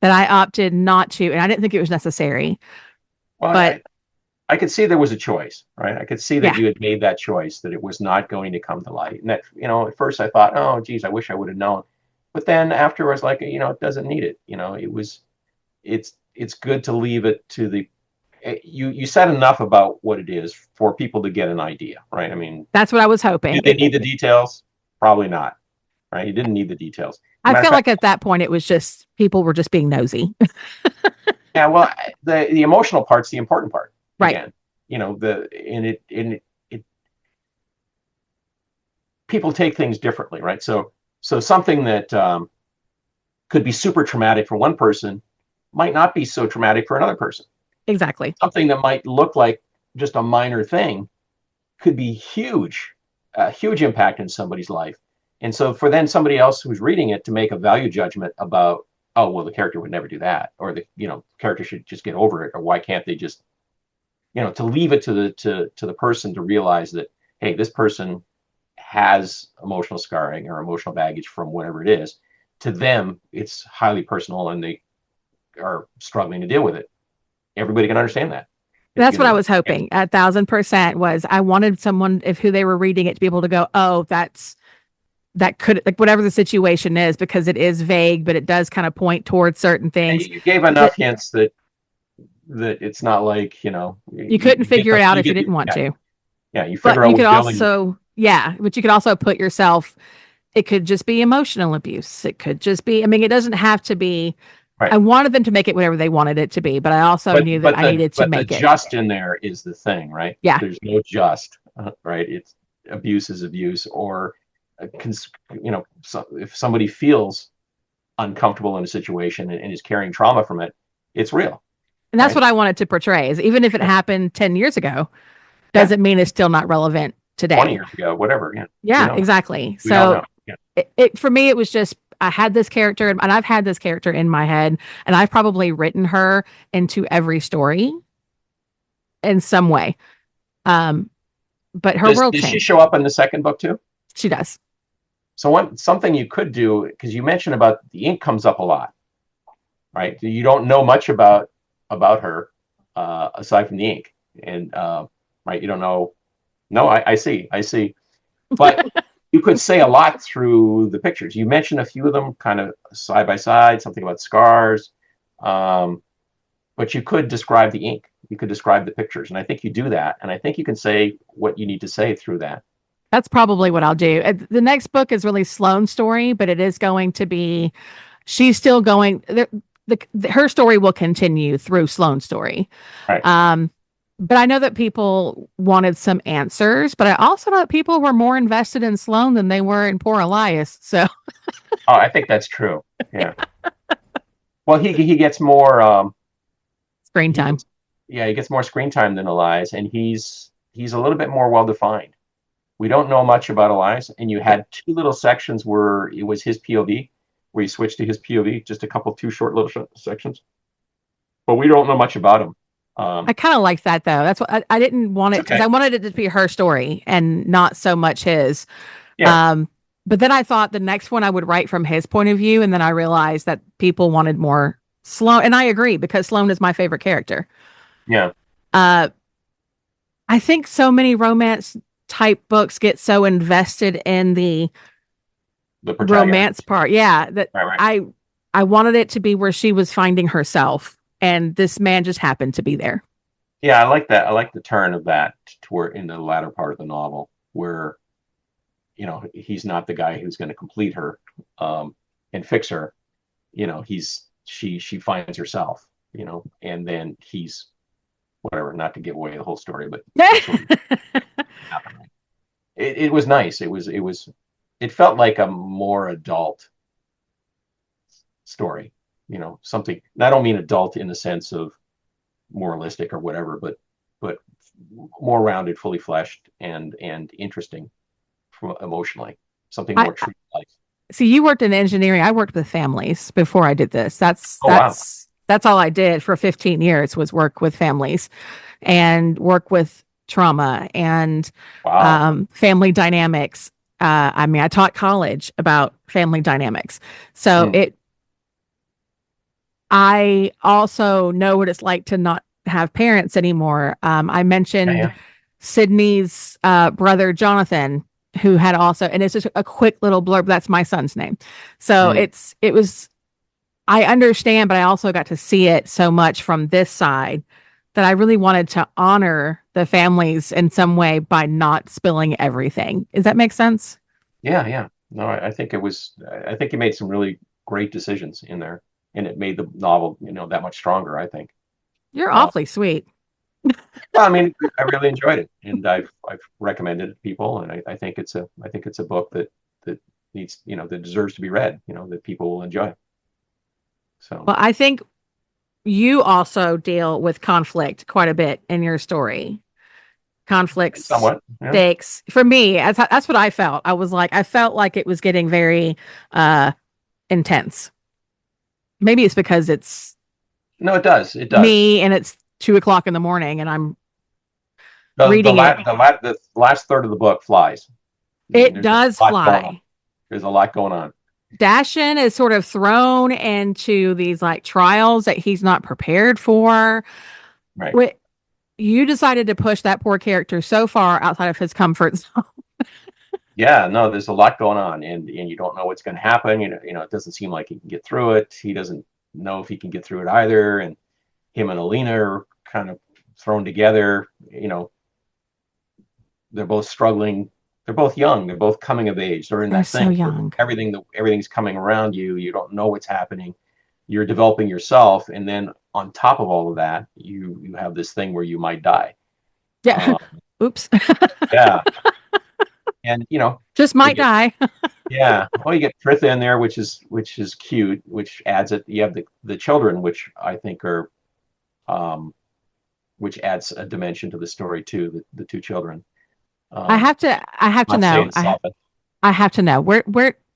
that I opted not to, and I didn't think it was necessary. Well, But I could see there was a choice, right? I could see that yeah, you had made that choice, that it was not going to come to light. And that, at first I thought, oh, geez, I wish I would have known. But then afterwards, like, it doesn't need it. It's good to leave it to you said enough about what it is for people to get an idea, right? I mean, that's what I was hoping. did they need the details? Probably not, right? You didn't need the details. I Matter of felt fact, like at that point it was just people were just being nosy. yeah, well, the emotional part's the important part Right. again. It people take things differently, right? So something that could be super traumatic for one person might not be so traumatic for another person. Exactly. Something that might look like just a minor thing could be huge, a huge impact in somebody's life. And so for then somebody else who's reading it to make a value judgment about, oh, well, the character would never do that, or the character should just get over it, or why can't they just, to leave it to the person to realize that, hey, this person has emotional scarring or emotional baggage from whatever it is. To them, it's highly personal, and they are struggling to deal with it. Everybody can understand that. That's what I was Yeah. hoping. 1,000% was I wanted someone if who they were reading it to be able to go, oh, that could like whatever the situation is because it is vague, but it does kind of point towards certain And things you gave that enough hints that it's not like you couldn't figure it out you if you get didn't want yeah, to. yeah, you But figure out you could what building. also, yeah, but you could also put yourself, it could just be emotional abuse. It could just be, I mean, it doesn't have to be, Right. I wanted them to make it whatever they wanted it to be, but I also but knew that but I the needed to but the make it. just in there is the thing, right? Yeah. There's no just, right? It's abuse is abuse, or so if somebody feels uncomfortable in a situation and is carrying trauma from it, it's real, And that's right? what I wanted to portray is even if it Yeah, happened 10 years ago, yeah. doesn't mean it's still not relevant 20 today. years ago, whatever. Yeah, we Yeah, don't know. exactly. We don't So know. Yeah. for me, it was just, I had this character and I've had this character in my head and I've probably written her into every story in some way. Um, but her world Does she changed. show up in the second book too? She does. So something you could do, because you mentioned about the ink comes up a lot, right? You don't know much about her aside from the ink, and right, you don't know. No, I see, but you could say a lot through the pictures. You mentioned a few of them, kind of side by side, something about scars, um, but you could describe the ink. You could describe the pictures, and I think you do that, and I think you can say what you need to say through that. That's probably what I'll do. The next book is really Sloane's story, but it is going to be, she's still going, her story will continue through Sloane's story. Right. But I know that people wanted some answers, but I also know that people were more invested in Sloane than they were in poor Elias. So Oh, I think that's true. Yeah. Well, he gets more screen he time. gets yeah, he gets more screen time than Elias, and he's a little bit more well defined. We don't know much about Elias, and you Yeah. had two little sections where it was his POV, where he switched to his POV, just a couple two short little sections. But we don't know much about him. I kind of like that though. That's what I didn't want It's it because okay. I wanted it to be her story and not so much his. Yeah. Um, but then I thought the next one I would write from his point of view, and then I realized that people wanted more Sloane, and I agree because Sloane is my favorite character. Yeah, Uh, I think so many romance type books get so invested in the the romance protagonist. part. Yeah, that Right, right. I I wanted it to be where she was finding herself, and this man just happened to be there. Yeah, I like that. I like the turn of that toward in the latter part of the novel, where he's not the guy who's going to complete her and fix her. He's she finds herself. And then he's whatever. Not to give away the whole story, but that's what happened. Right? It was nice. It felt like a more adult story. Something. I don't mean adult in the sense of moralistic or whatever, but more rounded, fully fleshed, and interesting emotionally. Something I more true to life. see you worked in engineering. I worked with families before I did this. That's Oh wow, that's that's all I did for 15 years was work with families and work with trauma and wow. family dynamics. I mean, I taught college about family dynamics. So Mm. I also know what it's like to not have parents anymore. I Yeah, mentioned yeah. Sydney's brother, Jonathan, who had also, and it's just a quick little blurb. That's my son's name. So Mm. it was, I understand, but I also got to see it so much from this side that I really wanted to honor the families in some way by not spilling everything. Does that make sense? Yeah, yeah. No, I think it was. I think he made some really great decisions in there, and it made the novel, that much stronger. I think. You're Uh, awfully sweet. well, I mean, I really enjoyed it, and I've recommended it to people, and I think it's a book that needs, that deserves to be read. That people will enjoy. So Well, I think you also deal with conflict quite a bit in your story. Conflicts, somewhat, yeah. stakes. For me, that's what I felt. I felt like it was getting very uh intense. Maybe it's because it's No, it does. It does. me and it's 2 o'clock in the morning and I'm The reading it. the last third of the book flies. I mean, It there's just does a lot going on. fly. There's a lot going on. Dashin is sort of thrown into these like trials that he's not prepared for. Right. What you decided to push that poor character so far outside of his comfort zone. Yeah, no, there's a lot going on, and you don't know what's going to happen. It doesn't seem like he can get through it. He doesn't know if he can get through it either. And him and Alina are kind of thrown together. They're both struggling. They're both young. They're both coming of age. They're in They're that so thing where young. everything's coming around you. You don't know what's happening. You're developing yourself, and then on top of all of that, you have this thing where you might die. Yeah. Uh, Oops. yeah, and Just we might get die. yeah. Well, you get Pritha in there, which is cute, which adds it. You have the children, which I think are um, which adds a dimension to the story too. The two children. Um, I have to not know. saying it's often. I have to know.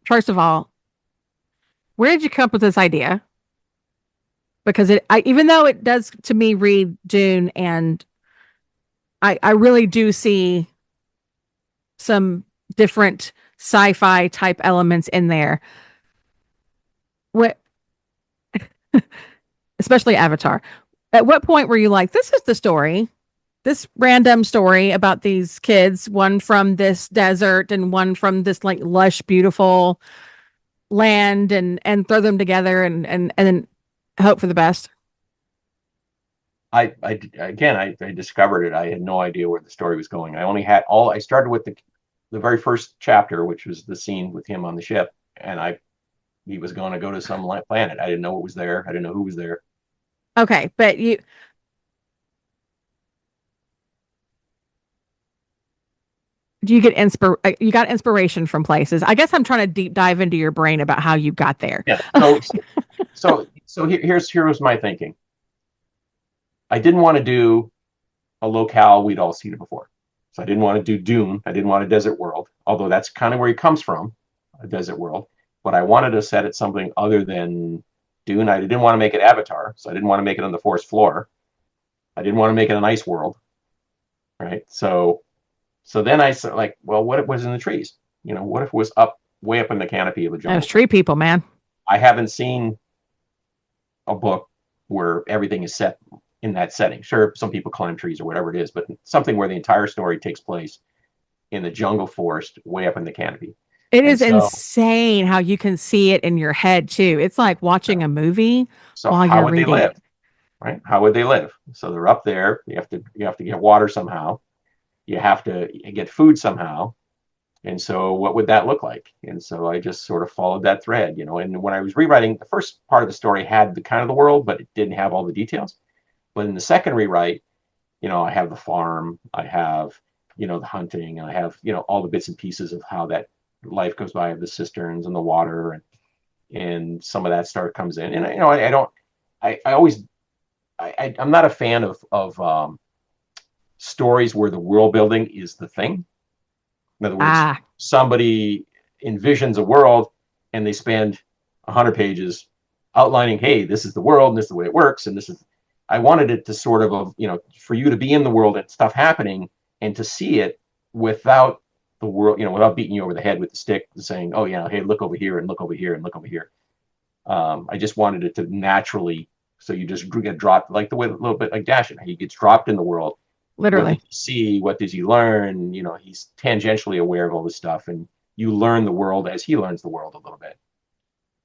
First of all, where did you come up with this idea? Because even though it does to me read Dune and I really do see some different sci-fi type elements in there. What, especially Avatar. At what point were you like, this is the story, this random story about these kids, one from this desert and one from this like lush, beautiful land, and throw them together and then hope for the best. I discovered it. I had no idea where the story was going. I only had all. I started with the very first chapter, which was the scene with him on the ship, and he was going to go to some planet. I didn't know what was there. I didn't know who was there. Okay, but you get you got inspiration from places. I guess I'm trying to deep dive into your brain about how you got there. Yeah. Here was my thinking. I didn't want to do a locale we'd all seen it before. So I didn't want to do Dune. I didn't want a desert world, although that's kind of where he comes from, a desert world. But I wanted to set it something other than Dune. I didn't want to make it Avatar, so I didn't want to make it on the forest floor. I didn't want to make it an ice world, right? So then I said, like, well, what if it was in the trees? What if it was way up in the canopy of a Those jungle? tree people, man. I haven't seen a book where everything is set in that setting. Sure, some people climb trees or whatever it is, but something where the entire story takes place in the jungle forest way up in the canopy. It And is so, insane how you can see it in your head too. It's like watching a movie so while how you're would they reading live? it. Right? How would they live? So they're up there. You have to get water somehow. You have to get food somehow. And so what would that look like? And so I just sort of followed that thread, And when I was rewriting, the first part of the story had the kind of the world, but it didn't have all the details. But in the second rewrite, I have the farm, I have, the hunting, and I have, all the bits and pieces of how that life goes by, the cisterns and the water, and some of that stuff comes in. And I don't, I always, I'm not a fan of stories where the world building is the thing. In other words, Ah, somebody envisions a world and they spend 100 pages outlining, hey, this is the world and this is the way it works. And this is, I wanted it to sort of, for you to be in the world and stuff happening and to see it without the world, without beating you over the head with the stick and saying, oh, yeah, hey, look over here and look over here and look over here. I just wanted it to naturally, so you just get dropped like the way a little bit like Dashin. He gets dropped in the world. What literally. did he see? What does he learn? He's tangentially aware of all this stuff, and you learn the world as he learns the world a little bit.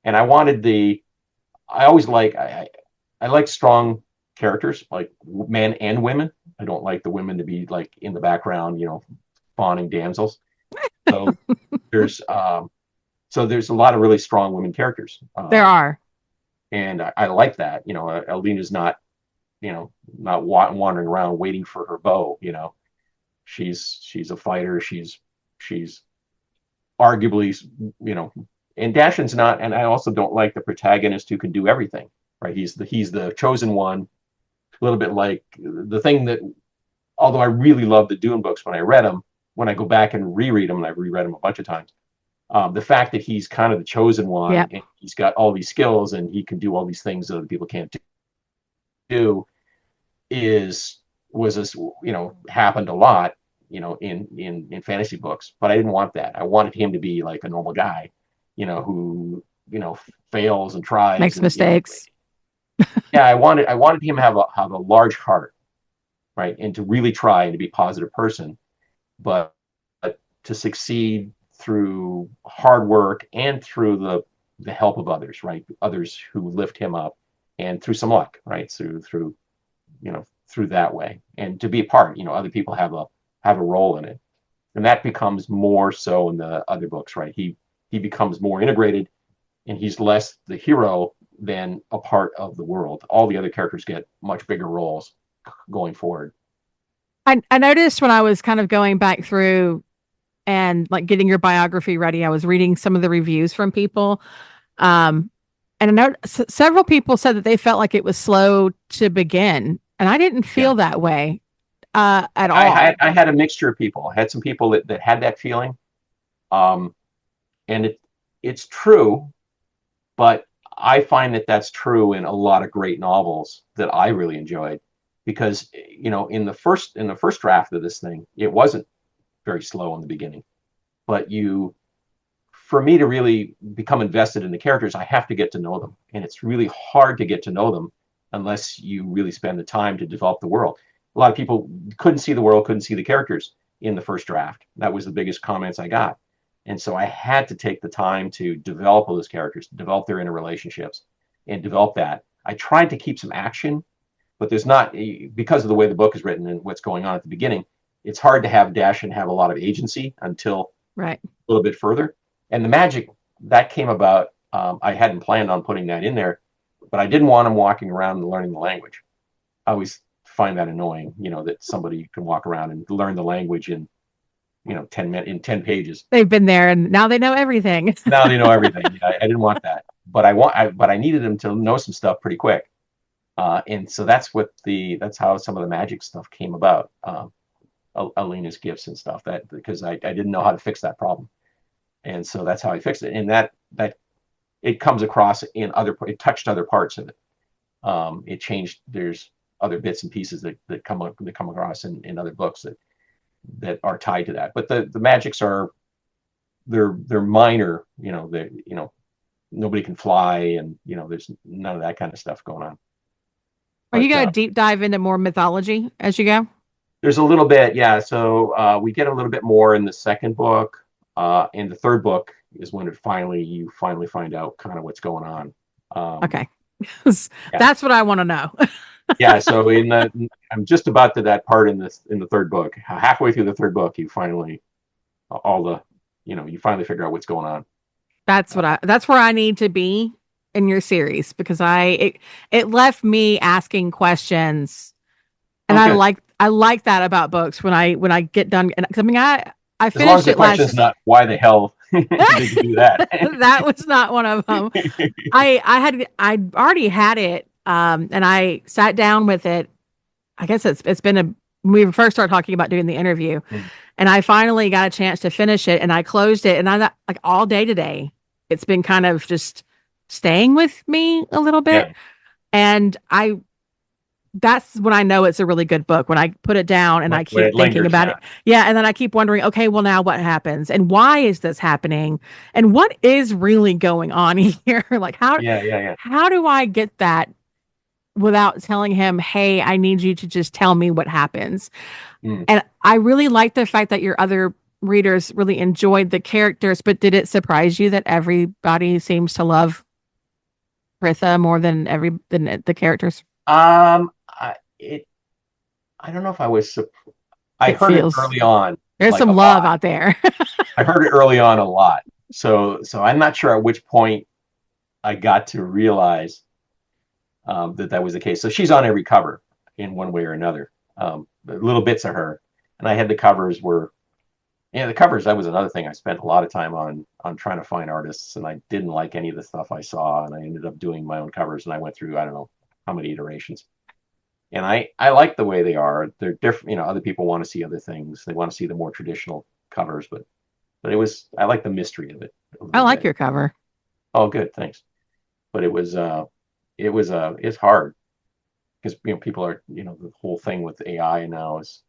And I wanted I always I like strong characters, like men and women. I don't like the women to be like in the background, fawning damsels. So there's there's a lot of really strong women characters, There are. and I like that. Alina's not wandering around waiting for her bow. She's a fighter. She's arguably, and Dashin's not. And I also don't like the protagonist who can do everything. Right? He's the chosen one. A little bit like the thing that, although I really love the Dune books when I read them, when I go back and reread them, and I've reread them a bunch of times, the fact that he's kind of the chosen one, Yep. and he's got all these skills and he can do all these things that other people can't do is was this happened a lot in fantasy books, but I didn't want that. I wanted him to be like a normal guy, who fails and tries, Makes and mistakes. yeah, I wanted him to have a large heart, right, and to really try and to be a positive person, but to succeed through hard work and through the help of others, right, others who lift him up, and through some luck, right, through that way, and to be a part, other people have a role in it, and that becomes more so in the other books, right. He becomes more integrated, and he's less the hero than a part of the world. All the other characters get much bigger roles going forward. I noticed when I was kind of going back through and like getting your biography ready, I was reading some of the reviews from people. Um, and I know several people said that they felt like it was slow to begin. And I didn't Yeah, feel that way at I all. had I had a mixture of people. I had some people that had that feeling, um, and it's true, but I find that that's true in a lot of great novels that I really enjoyed, because in the first draft of this thing, it wasn't very slow in the beginning, but for me to really become invested in the characters, I have to get to know them, and it's really hard to get to know them unless you really spend the time to develop the world. A lot of people couldn't see the world, couldn't see the characters in the first draft. That was the biggest comments I got. And so I had to take the time to develop all those characters, develop their interrelationships, and develop that. I tried to keep some action, but there's not, because of the way the book is written and what's going on at the beginning, it's hard to have Dashin have a lot of agency until Right. a little bit further. And the magic that came about, I hadn't planned on putting that in there, but I didn't want him walking around and learning the language. I always find that annoying, that somebody can walk around and learn the language in 10 pages. They've been there and now they know everything. Now they know everything. Yeah, I didn't want that, but I needed him to know some stuff pretty quick, and so that's how some of the magic stuff came about. Alina's gifts and stuff, that because I didn't know how to fix that problem, and so that's how I fixed it. And that it comes across it touched other parts of it. It changed. There's other bits and pieces that come across in other books that are tied to that. But the magics are they're minor. nobody can fly, and there's none of that kind of stuff going on. Are you But going to deep dive into more mythology as you go? there's a little bit, yeah. So we get a little bit more in the second book, and the third book is when you finally find out kind of what's going on. Okay. Yeah, That's what I want to know. yeah. So I'm just about to that part in the third book. Halfway through the third book, you finally all the, you finally figure out what's going on. That's where I need to be in your series because it left me asking questions and Oh, good. I like that about books when I get done. And 'cause, I mean, I As long as finished the it question's last. not why the hell did you do that? That was not one of them. I already had it, and I sat down with it. I guess it's been a when we first started talking about doing the interview, and I finally got a chance to finish it, and I closed it, and I got like all day today. It's been kind of just staying with me a little bit, Yeah, and I that's when I know it's a really good book when I put it down and I when keep it thinking lingers, about yeah, it. Yeah. And then I keep wondering, okay, well, now what happens? And why is this happening? And what is really going on here? Like, yeah, yeah, yeah. how do I get that without telling him, hey, I need you to just tell me what happens? Mm. And I really like the fact that your other readers really enjoyed the characters, but did it surprise you that everybody seems to love Pritha more than the characters? It. I don't know if I was. I It heard it feels early on, there's like a some love lot. out there. I heard it early on a lot. So I'm not sure at which point I got to realize that was the case. So she's on every cover in one way or another. Little bits of her, and I had the covers were. Yeah, the covers, that was another thing I spent a lot of time on trying to find artists, and I didn't like any of the stuff I saw, and I ended up doing my own covers, and I went through, I don't know how many iterations. And I like the way they are. They're different, other people want to see other things. They want to see the more traditional covers, but I like the mystery of it a I little like bit. your cover. Oh, good, thanks. But it's hard because people are, the whole thing with AI now is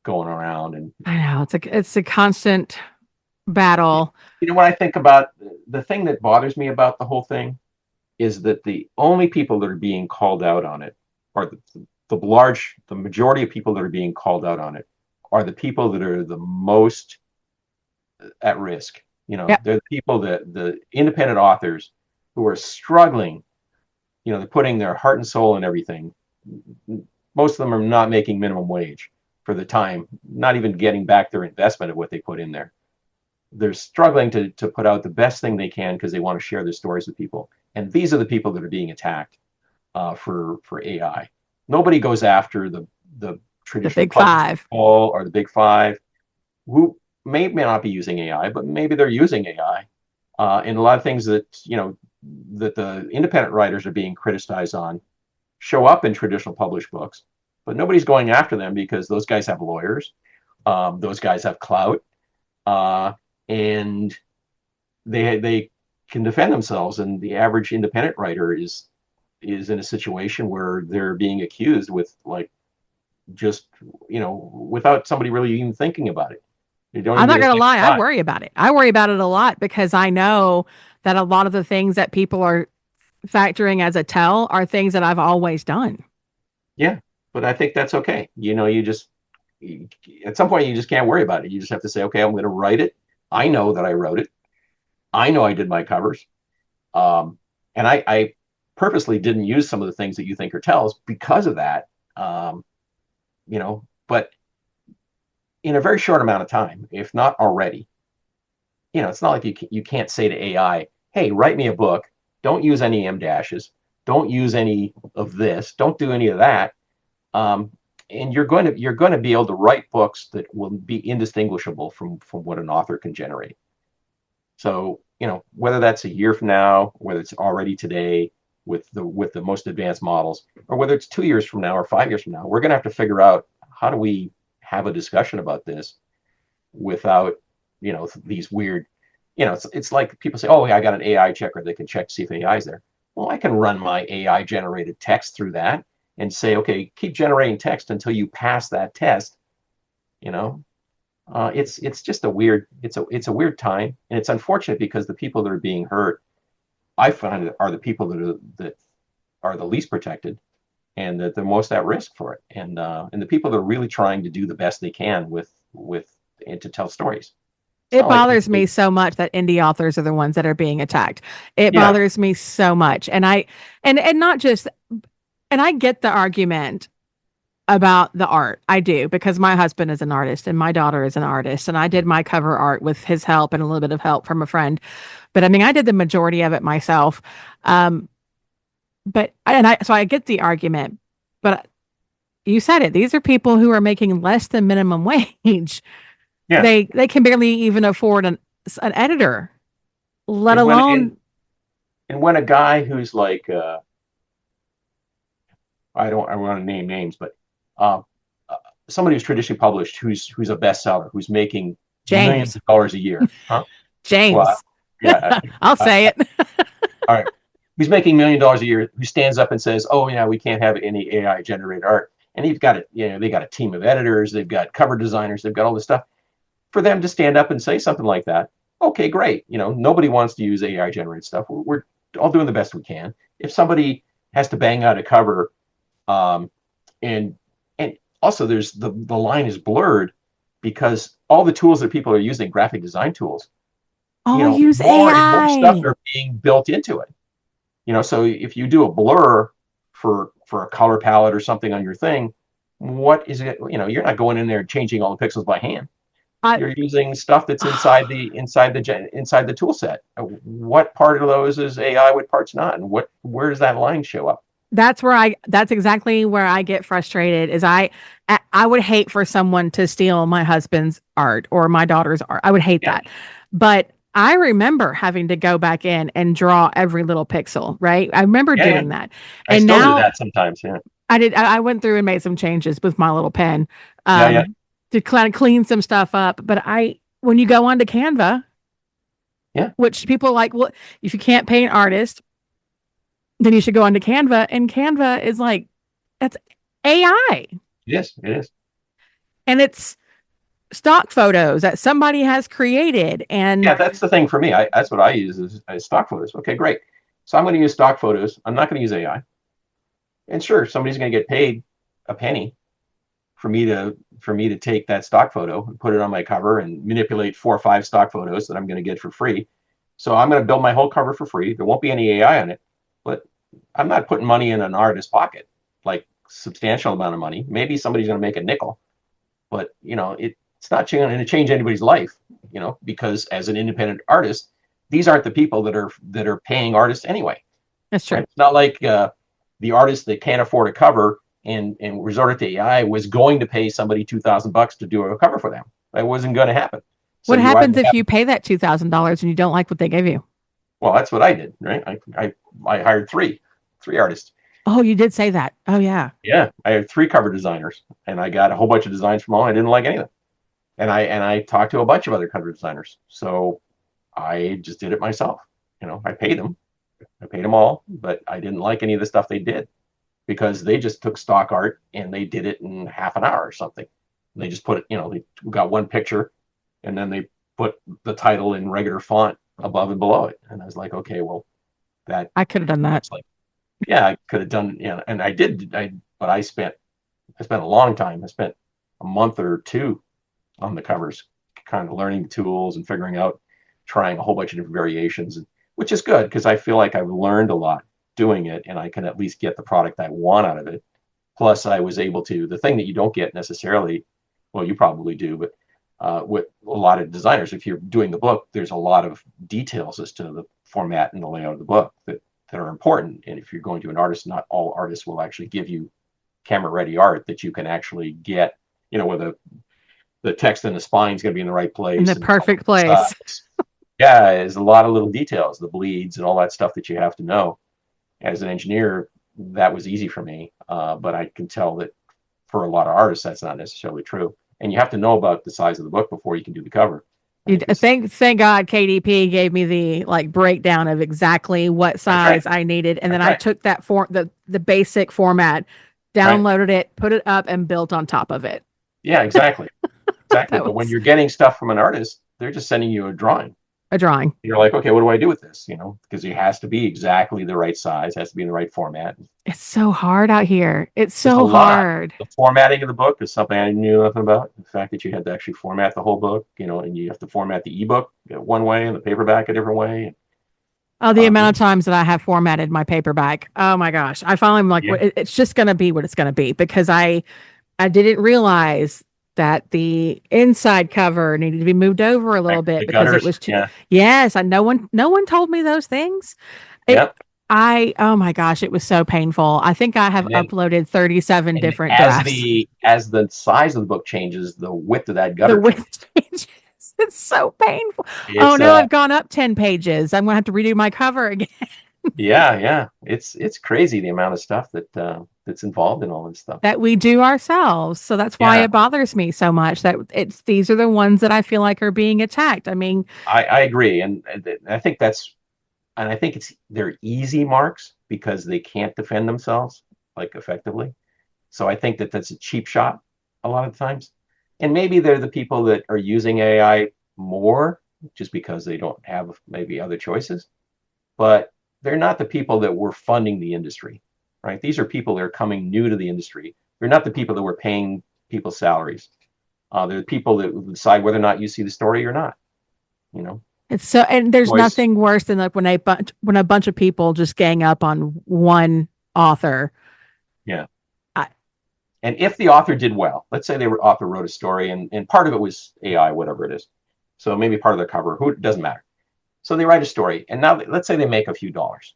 going around. And I know it's a constant battle. what I think about the thing that bothers me about the whole thing is that the only people that are being called out on it, or the majority of people that are being called out on it, are the people that are the most at risk. Yep. They're the people that the independent authors who are struggling. They're putting their heart and soul and everything. Most of them are not making minimum wage for the time, not even getting back their investment of what they put in there. They're struggling to put out the best thing they can because they want to share their stories with people. And these are the people that are being attacked for AI. Nobody goes after the The traditional big publishing five. people or the big five who may not be using AI, but maybe they're using AI. And a lot of things that the independent writers are being criticized on show up in traditional published books, but nobody's going after them because those guys have lawyers, those guys have clout, uh, and they can defend themselves. And the average independent writer is in a situation where they're being accused with like just without somebody really even thinking about it. They don't I'm even not get a gonna second lie, I thought. worry about it. I worry about it a lot because I know that a lot of the things that people are factoring as a tell are things that I've always done. Yeah, but I think that's okay. At some point you just can't worry about it. You just have to say, okay, I'm going to write it. I know that I wrote it. I know I did my covers. Um, and I purposely didn't use some of the things that you think are tells because of that. But in a very short amount of time, if not already, it's not like you can't say to AI, hey, write me a book. Don't use any M dashes. Don't use any of this. Don't do any of that. Um, and you're going to be able to write books that will be indistinguishable from what an author can generate. So whether that's a year from now, whether it's already today with the most advanced models, or whether it's 2 years from now or 5 years from now, we're going to have to figure out how do we have a discussion about this without these weird. It's like people say, oh, yeah, I got an AI checker that can check to see if AI is there. Well, I can run my AI generated text through that and say, okay, keep generating text until you pass that test. You know, it's just a weird it's a weird time, and it's unfortunate because the people that are being hurt I find are the people that are the least protected and that they're most at risk for it, and the people that are really trying to do the best they can with and to tell stories. It's It not like bothers me so much that indie authors are the ones that are being attacked. It yeah, bothers me so much. And not just, and I get the argument about the art. I do, because my husband is an artist and my daughter is an artist, and I did my cover art with his help and a little bit of help from a friend. But I mean, I did the majority of it myself. Um, so I get the argument, but you said it. These are people who are making less than minimum wage. yeah. They can barely even afford an editor, let And when alone. and when a guy who's like I want to name names, but uh, uh, somebody who's traditionally published, who's a bestseller, who's making millions James. of dollars a year, huh? Well, James. yeah, I'll say it. all right. Who's making $1 million a year? Who stands up and says, "Oh yeah, we can't have any AI generated art." And you've got it. You know, they got a team of editors, they've got cover designers, they've got all this stuff. For them to stand up and say something like that, okay, great. You know, nobody wants to use AI generated stuff. We're all doing the best we can. If somebody has to bang out a cover, um, and and also there's the line is blurred because all the tools that people are using, graphic design tools, you Oh, know, use more and more stuff AI. are being built into it. You know, so if you do a blur for a color palette or something on your thing, what is it? You know, you're not going in there and changing all the pixels by hand. I, You're using stuff that's inside the tool set. What part of those is AI? What part's not? And where does that line show up? that's exactly where I get frustrated is I would hate for someone to steal my husband's art or my daughter's art. I would hate Yeah, that. But I remember having to go back in and draw every little pixel, right? I remember yeah, yeah. doing that. I And still do now that sometimes. Yeah, I went through and made some changes with my little pen yeah, yeah, to kind of clean some stuff up. But when you go onto Canva, yeah. which people like, well, if you can't pay an artist, then you should go onto Canva. And Canva is like, that's AI. It is. It is. And it's stock photos that somebody has created. And Yeah, that's the thing for me. That's what I use is stock photos. Okay, great. So I'm going to use stock photos. I'm not going to use AI. And sure, somebody's going to get paid a penny for me to take that stock photo and put it on my cover and manipulate 4 or 5 stock photos that I'm going to get for free. So I'm going to build my whole cover for free. There won't be any AI on it, but I'm not putting money in an artist's pocket, like substantial amount of money. Maybe somebody's going to make a nickel, but you know, it's not going to change anybody's life, you know, because as an independent artist, these aren't the people that are paying artists anyway, that's true. right? It's not like the artist that can't afford a cover and resorted to AI was going to pay somebody $2,000 to do a cover for them. That wasn't going to happen. So What you happens either if have, you pay that $2,000 and you don't like what they gave you? well, that's what I did, right? I hired three artists. Oh, you did say that. Oh, yeah. Yeah, I had 3 cover designers, and I got a whole bunch of designs from all. I didn't like any of them, and I talked to a bunch of other cover designers. So I just did it myself. You know, I paid them. I paid them all, but I didn't like any of the stuff they did because they just took stock art and they did it in half an hour or something. And they just put it, you know, they got one picture and then they put the title in regular font above and below it. And I was like, okay, well, that I could have done that. looks like, yeah, I could have done, you know, and I did, but I spent a long time. I spent a month or 2 on the covers, kind of learning the tools and figuring out, trying a whole bunch of different variations, which is good because I feel like I've learned a lot doing it and I can at least get the product I want out of it. Plus, I was able to, the thing that you don't get necessarily, well, you probably do, but with a lot of designers, if you're doing the book, there's a lot of details as to the format and the layout of the book that are important. And if you're going to an artist, not all artists will actually give you camera ready art that you can actually get, you know, where the text and the spine is going to be in the right In place the and perfect place. yeah, there's a lot of little details, the bleeds and all that stuff that you have to know. As an engineer, that was easy for me, but I can tell that for a lot of artists, that's not necessarily true. And you have to know about the size of the book before you can do the cover. You, Right? 'Cause thank God KDP gave me the like breakdown of exactly what that's right. size I needed. And then That's I right. took that the basic format, Right. downloaded it, put it up, and built on top of it. Yeah, exactly. Exactly. That But when was you're getting stuff from an artist, they're just sending you a drawing. a drawing. You're like, okay, what do I do with this? Because it has to be exactly the right size, has to be in the right format. It's so hard out here. It's It's a so lot. hard. The formatting of the book is something I knew nothing about. The fact that you had to actually format the whole book, and you have to format the ebook one way and the paperback a different way. Oh, the Um, amount of times that I have formatted my paperback. Oh my gosh. I finally am like, yeah, it's just going to be what it's going to be because I didn't realize that the inside cover needed to be moved over a little the bit because it gutters. was too, Yeah, yes, and no one told me those things. It, yeah. oh my gosh, it was so painful. I think I have And then uploaded 37 and different as drafts. the size of the book changes, the width of that The gutter changes. width changes. It's so painful. Oh, It's now I've gone up 10 pages. I'm gonna have to redo my cover again. Yeah, yeah. It's crazy the amount of stuff that's involved in all this stuff. That we do ourselves. So that's why Yeah, it bothers me so much that it's these are the ones that I feel like are being attacked. I mean, I agree, and I think they're easy marks because they can't defend themselves like effectively. So I think that that's a cheap shot a lot of times. And maybe they're the people that are using AI more just because they don't have maybe other choices, but they're not the people that were funding the industry, right? These are people that are coming new to the industry. They're not the people that were paying people's salaries. They're the people that decide whether or not you see the story or not. You know, it's so, and there's choice. nothing worse than like when a bunch of people just gang up on one author. Yeah. I, And if the author did well, let's say the author wrote a story and part of it was AI, whatever it is. So maybe part of the cover, who it doesn't matter. So they write a story, and now let's say they make a few dollars.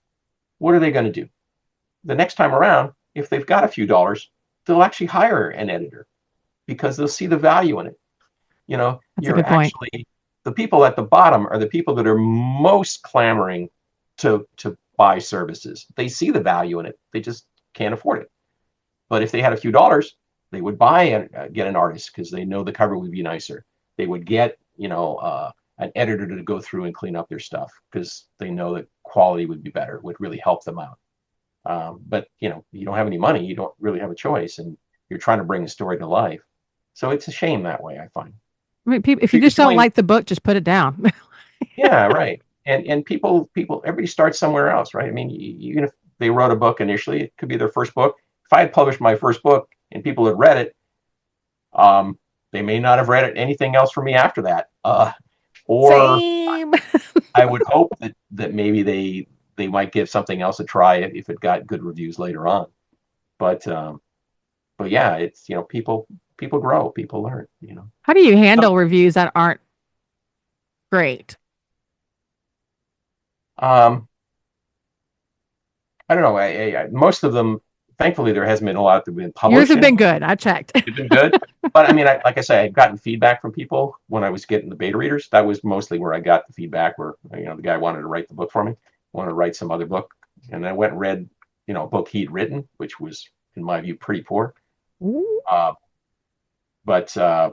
What are they going to do? The next time around, if they've got a few dollars, they'll actually hire an editor because they'll see the value in it. that's a You're good point. actually the people at the bottom are the people that are most clamoring to buy services. They see the value in it. They just can't afford it. But if they had a few dollars, they would buy and get an artist because they know the cover would be nicer. They would get, an editor to go through and clean up their stuff because they know that quality would be better, would really help them out. But you don't have any money, you don't really have a choice, and you're trying to bring the story to life. So it's a shame that way, I find. I mean, people, if you You could just don't join, like the book, just put it down. yeah, right. And everybody starts somewhere else, right? I mean, even if they wrote a book initially, it could be their first book. If I had published my first book and people had read it, um, they may not have read it, anything else from me after that. Or Same. I would hope that maybe they might give something else a try if it got good reviews later on. But yeah, it's people grow, people learn. How do you So handle reviews that aren't great? um, I don't know. Most of them, thankfully, there hasn't been a lot that have been Yours published have in. been good. I checked. They've been good. But I mean, like I say, I've gotten feedback from people when I was getting the beta readers. That was mostly where I got the feedback where, the guy wanted to write the book for me, wanted to write some other book. And I went and read, a book he'd written, which was, in my view, pretty poor. Ooh. Uh, but, uh,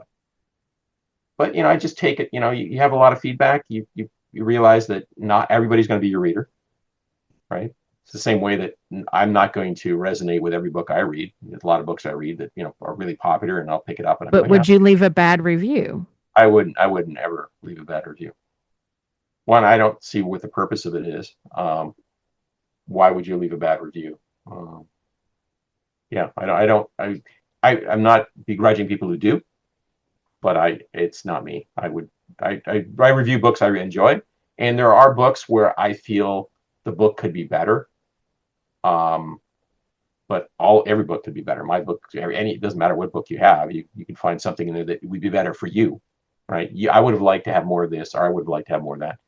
but I just take it, you have a lot of feedback. You realize that not everybody's going to be your reader, right? It's the same way that I'm not going to resonate with every book I read. There's a lot of books I read that are really popular, and I'll pick it up and I'm But going, yeah, would you leave a bad review? I wouldn't ever leave a bad review. One, I don't see what the purpose of it is. Why would you leave a bad review? Yeah, I'm not begrudging people who do, but it's not me. I review books I enjoy, and there are books where I feel the book could be better. Um, but every book could be better. My book, it doesn't matter what book you have, you can find something in there that would be better for you, right? I would have liked to have more of this, or I would have liked to have more of that.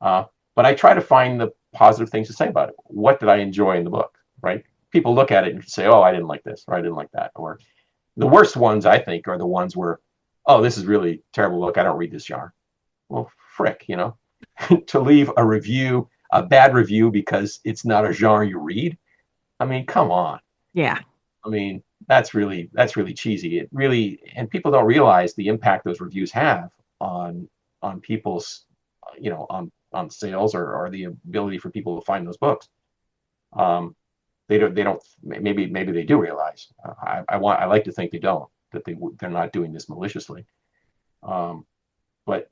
Uh, but I try to find the positive things to say about it. What did I enjoy in the book, right? People look at it and say, "Oh, I didn't like this," or "I didn't like that," or the worst ones I think are the ones where, "Oh, this is really terrible book. I don't read this genre." Well, frick, to leave a bad review because it's not a genre you read. I mean, come on. Yeah. I mean, that's really cheesy. It really, and people don't realize the impact those reviews have on people's, on sales or the ability for people to find those books. Um, they don't maybe they do realize. I like to think they don't, that they're not doing this maliciously. Um, But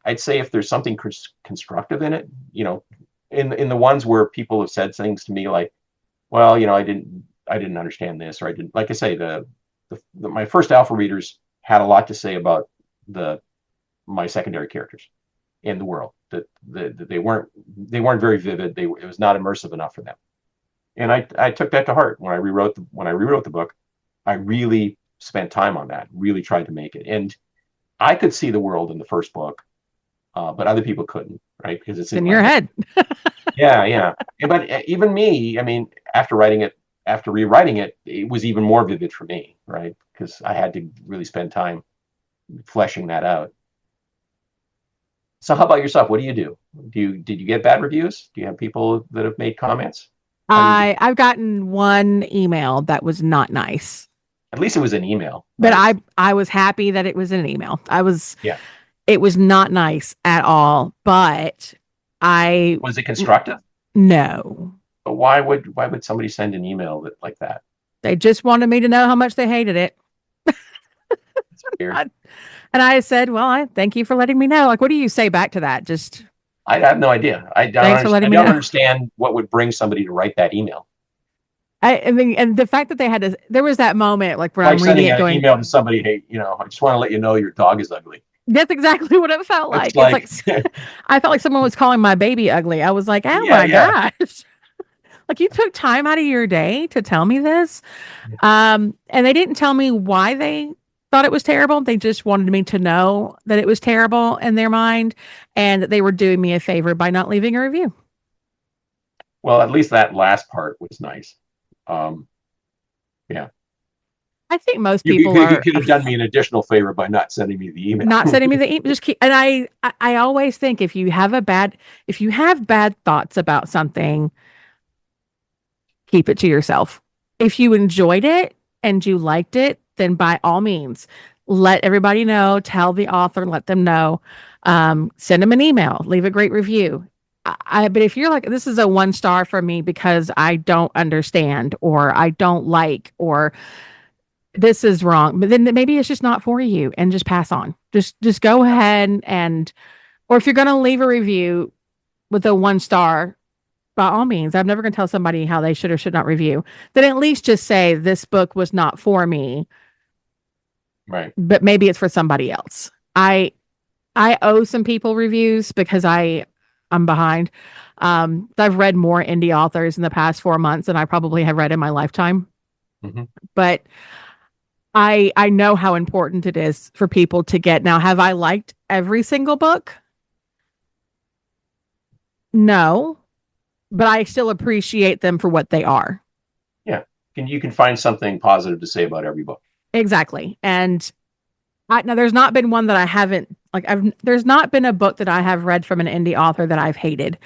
I'd say if there's something constructive in it, in the ones where people have said things to me like, well, I didn't understand this, or I didn't, like I say, my first alpha readers had a lot to say about the my secondary characters in the world, that they weren't very vivid. It was not immersive enough for them, and I took that to heart when I rewrote the book. I really spent time on that, really tried to make it, and I could see the world in the first book, but other people couldn't, right? Because it's It's in in my your head. head. Yeah, yeah. But even me, I mean, after rewriting it, it was even more vivid for me, right? Because I had to really spend time fleshing that out. So how about yourself? What do you do? Did you get bad reviews? Do you have people that have made comments? How do you do? I've gotten one email that was not nice, At least it was an email, but right? I was happy that it was an email. Yeah. It was not nice at all, but I Was it constructive? no. But why would somebody send an email like that? They just wanted me to know how much they hated it. It's weird. I, and I said, well, I thank you for letting me know. Like, what do you say back to that? Just I have no idea. thanks for I letting me don't know. understand what would bring somebody to write that email. I mean, and the fact that they had to, there was that moment like where Like I'm reading sending it an going, email to somebody, hey, I just want to let you know your dog is ugly. that's exactly what it felt It's like. It's like, like, I felt like someone was calling my baby ugly. I was like, oh yeah, my yeah. gosh. Like you took time out of your day to tell me this. And they didn't tell me why they thought it was terrible. They just wanted me to know that it was terrible in their mind and that they were doing me a favor by not leaving a review. Well, at least that last part was nice. Um, yeah. I think most You, people you, you are could have done me an additional favor by not sending me the email. not sending me the email. Just keep, and I always think if you have bad thoughts about something, keep it to yourself. If you enjoyed it and you liked it, then by all means, let everybody know, tell the author, let them know, send them an email, leave a great review. But if you're like, this is a 1 star for me because I don't understand or I don't like or this is wrong, but then maybe it's just not for you and just pass on. Just go ahead and or if you're going to leave a review with a 1 star, by all means, I'm never going to tell somebody how they should or should not review. Then at least just say this book was not for me, Right. but maybe it's for somebody else. I owe some people reviews because I'm behind. I've read more indie authors in the past 4 months than I probably have read in my lifetime. Hmm. But I know how important it is for people to get. Now, have I liked every single book? No, but I still appreciate them for what they are. Yeah. You can find something positive to say about every book. Exactly. And now there's not been one that I haven't like there's not been a book that I have read from an indie author that I've hated.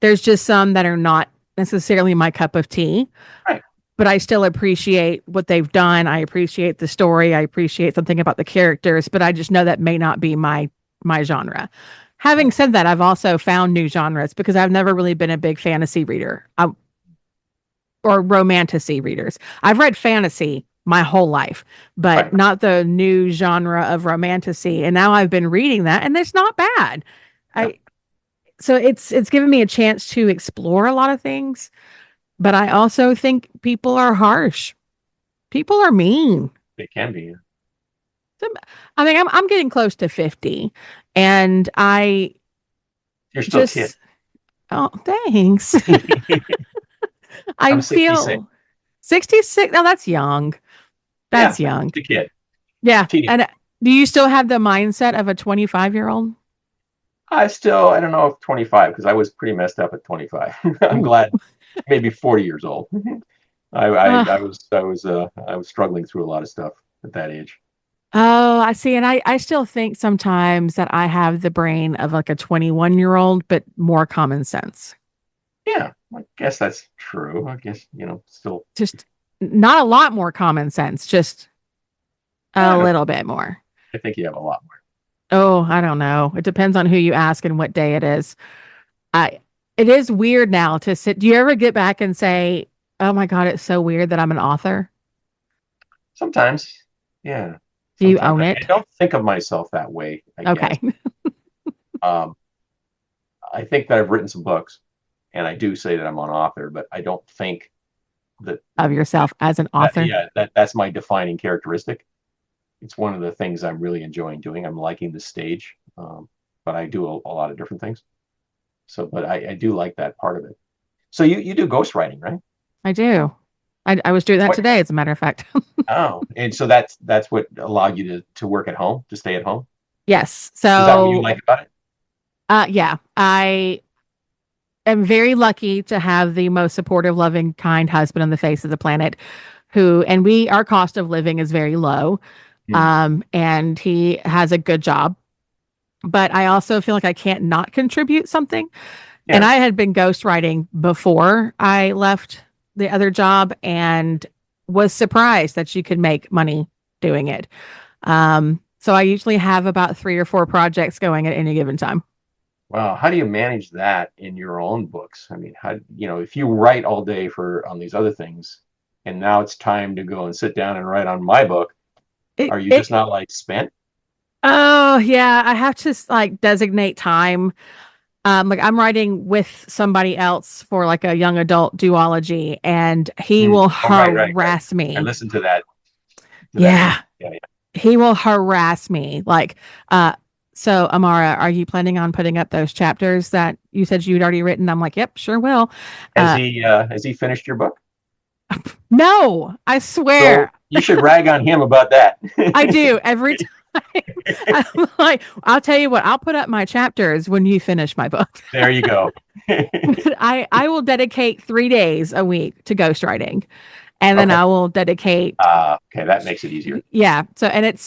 There's just some that are not necessarily my cup of tea, Right. but I still appreciate what they've done. I appreciate the story. I appreciate something about the characters, but I just know that may not be my genre. Having Right. said that, I've also found new genres because I've never really been a big fantasy reader or romantasy readers. I've read fantasy my whole life, but Right. not the new genre of romantasy. And now I've been reading that, and it's not bad. Yeah. I so it's given me a chance to explore a lot of things, but I also think people are harsh. People are mean. It can be. So, I mean, I'm getting close to 50, and I You're still a kid. just oh thanks. I I'm 66. feel 66. No, that's young. Yeah. That's young. Just a kid. Yeah. Teenager. And do you still have the mindset of a 25-year-old? I don't know if 25, because I was pretty messed up at 25. I'm Ooh. glad, maybe 40 years old. I Uh, was struggling through a lot of stuff at that age. oh, I see. And I still think sometimes that I have the brain of like a 21-year-old, but more common sense. Yeah, I guess that's true. I guess, still, Just not a lot more common sense, just I a don't know. little bit more. I think you have a lot more. Oh, I don't know. It depends on who you ask and what day it is. I it is weird now to sit. Do you ever get back and say, "Oh my God, it's so weird that I'm an author"? Sometimes, yeah. Do you Sometimes own I it? don't think of myself that way, I guess. Okay. Um, I think that I've written some books, and I do say that I'm an author, but I don't think that Of yourself as an author? yeah, that's my defining characteristic. It's one of the things I'm really enjoying doing. I'm liking the stage, but I do a lot of different things. So, but I do like that part of it. So you do ghostwriting, right? I do. I was doing that What? today, as a matter of fact. Oh, and so that's what allowed you to work at home, to stay at home. Yes. Is that what you So, like about it? yeah, I am very lucky to have the most supportive, loving, kind husband on the face of the planet and our cost of living is very low. Hmm. And he has a good job, but I also feel like I can't not contribute something. And Yeah. I had been ghostwriting before I left the other job and was surprised that you could make money doing it. So I usually have about 3 or 4 projects going at any given time. Wow. How do you manage that in your own books? I mean, if you write all day on these other things, and now it's time to go and sit down and write on my book, It, are you just it, not like spent? oh yeah, I have to like designate time. Like I'm writing with somebody else for like a young adult duology, and he Hmm. will Oh, right. harass I me. listened to that email. Yeah, Yeah, he will harass me. Like, so Amara, are you planning on putting up those chapters that you said you'd already written? I'm like, yep, sure will. Has Uh, he finished your book? no, I So swear. you should rag on him about that. I do every time. I'm like, I'll tell you what, I'll put up my chapters when you finish my book. There you go. I will dedicate 3 days a week to ghostwriting, and then Okay. I will dedicate. Okay, that makes it easier. Yeah. So, and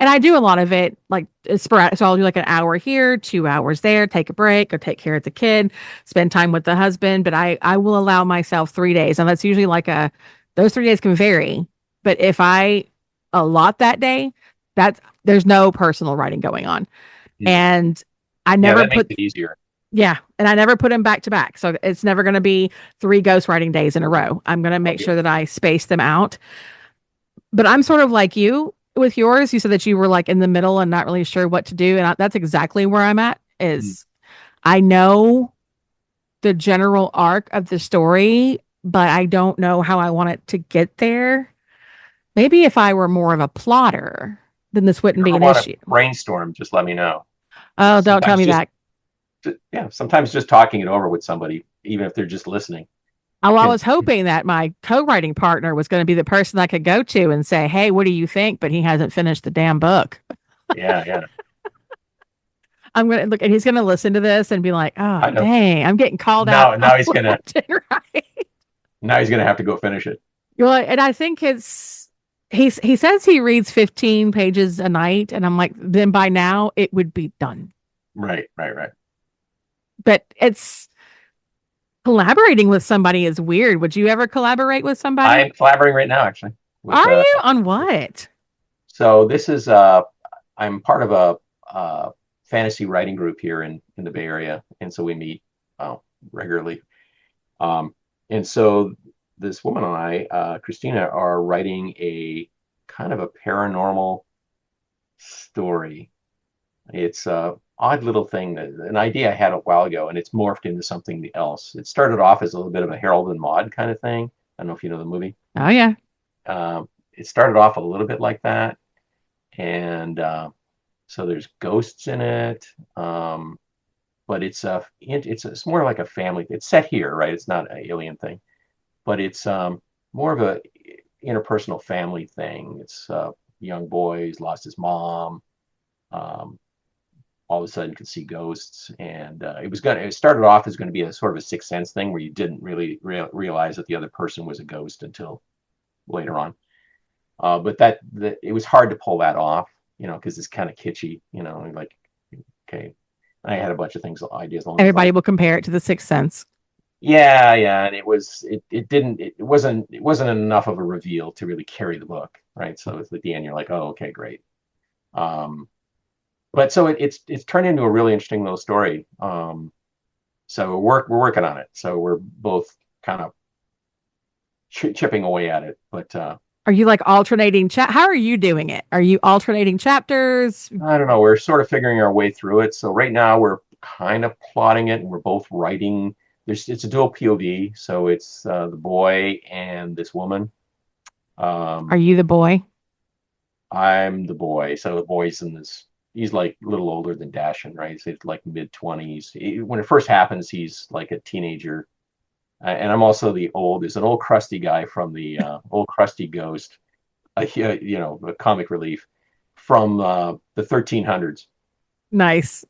I do a lot of it like it's sporadic. So I'll do like an hour here, 2 hours there, take a break, go take care of the kid, spend time with the husband. But I will allow myself 3 days. And that's usually those 3 days can vary. But if I allot that day, there's no personal writing going on. Hmm. And I Yeah, never that makes put, it easier. yeah. And I never put them back to back. So it's never going to be 3 ghostwriting days in a row. I'm going to make Okay. sure that I space them out, but I'm sort of like you with yours. You said that you were like in the middle and not really sure what to do, and that's exactly where I'm at. Hmm. Is I know the general arc of the story, but I don't know how I want it to get there. Maybe if I were more of a plotter, then this If you wouldn't be ever an want to issue. brainstorm, just let me know. Oh, don't tell Sometimes me that. sometimes just talking it over with somebody, even if they're just listening, Oh, I can. was hoping that my co-writing partner was going to be the person I could go to and say, "Hey, what do you think?" But he hasn't finished the damn book. Yeah, yeah. I'm gonna look, and he's gonna listen to this and be like, "Oh, I know. dang, I'm getting called out Now, on now he's what gonna I did right." now he's gonna have to go finish it. Well, and I think he says he reads 15 pages a night, and I'm like, then by now it would be done. Right. But it's collaborating with somebody is weird. Would you ever collaborate with somebody? I'm collaborating right now, actually, with Are you on what? so this is I'm part of a fantasy writing group here in the Bay Area, and so we meet regularly. Um, and so this woman and I, Christina, are writing a kind of a paranormal story. It's a odd little thing, an idea I had a while ago, and it's morphed into something else. It started off as a little bit of a Harold and Maude kind of thing. I don't know if you know the movie. Oh yeah. It started off a little bit like that, and so there's ghosts in it, but it's more like a family. It's set here, right? It's not an alien thing, but it's more of a interpersonal family thing. It's young boy, he's lost his mom. Um, all of a sudden could see ghosts, and it started off as going to be a sort of a sixth sense thing where you didn't really realize that the other person was a ghost until later on. But it was hard to pull that off, because it's kind of kitschy, like, okay. I had a bunch of ideas along those lines. Everybody will compare it to the Sixth Sense. Yeah, and it wasn't enough of a reveal to really carry the book, right? So at the end, you're like, oh, okay, great. Um, but so it's turned into a really interesting little story. So we're working on it. So we're both kind of chipping away at it, but Are you like alternating how are you doing it? Are you alternating chapters? I don't know. We're sort of figuring our way through it. So right now we're kind of plotting it, and we're both writing. It's a dual POV, so it's the boy and this woman. Are Um, you the boy? I'm the boy, so the boy's in this. He's like a little older than Dashin, right? So he's like mid-20s. When it first happens, he's like a teenager, and I'm also the old. There's an old crusty guy from the old crusty ghost, a comic relief from the 1300s. Nice.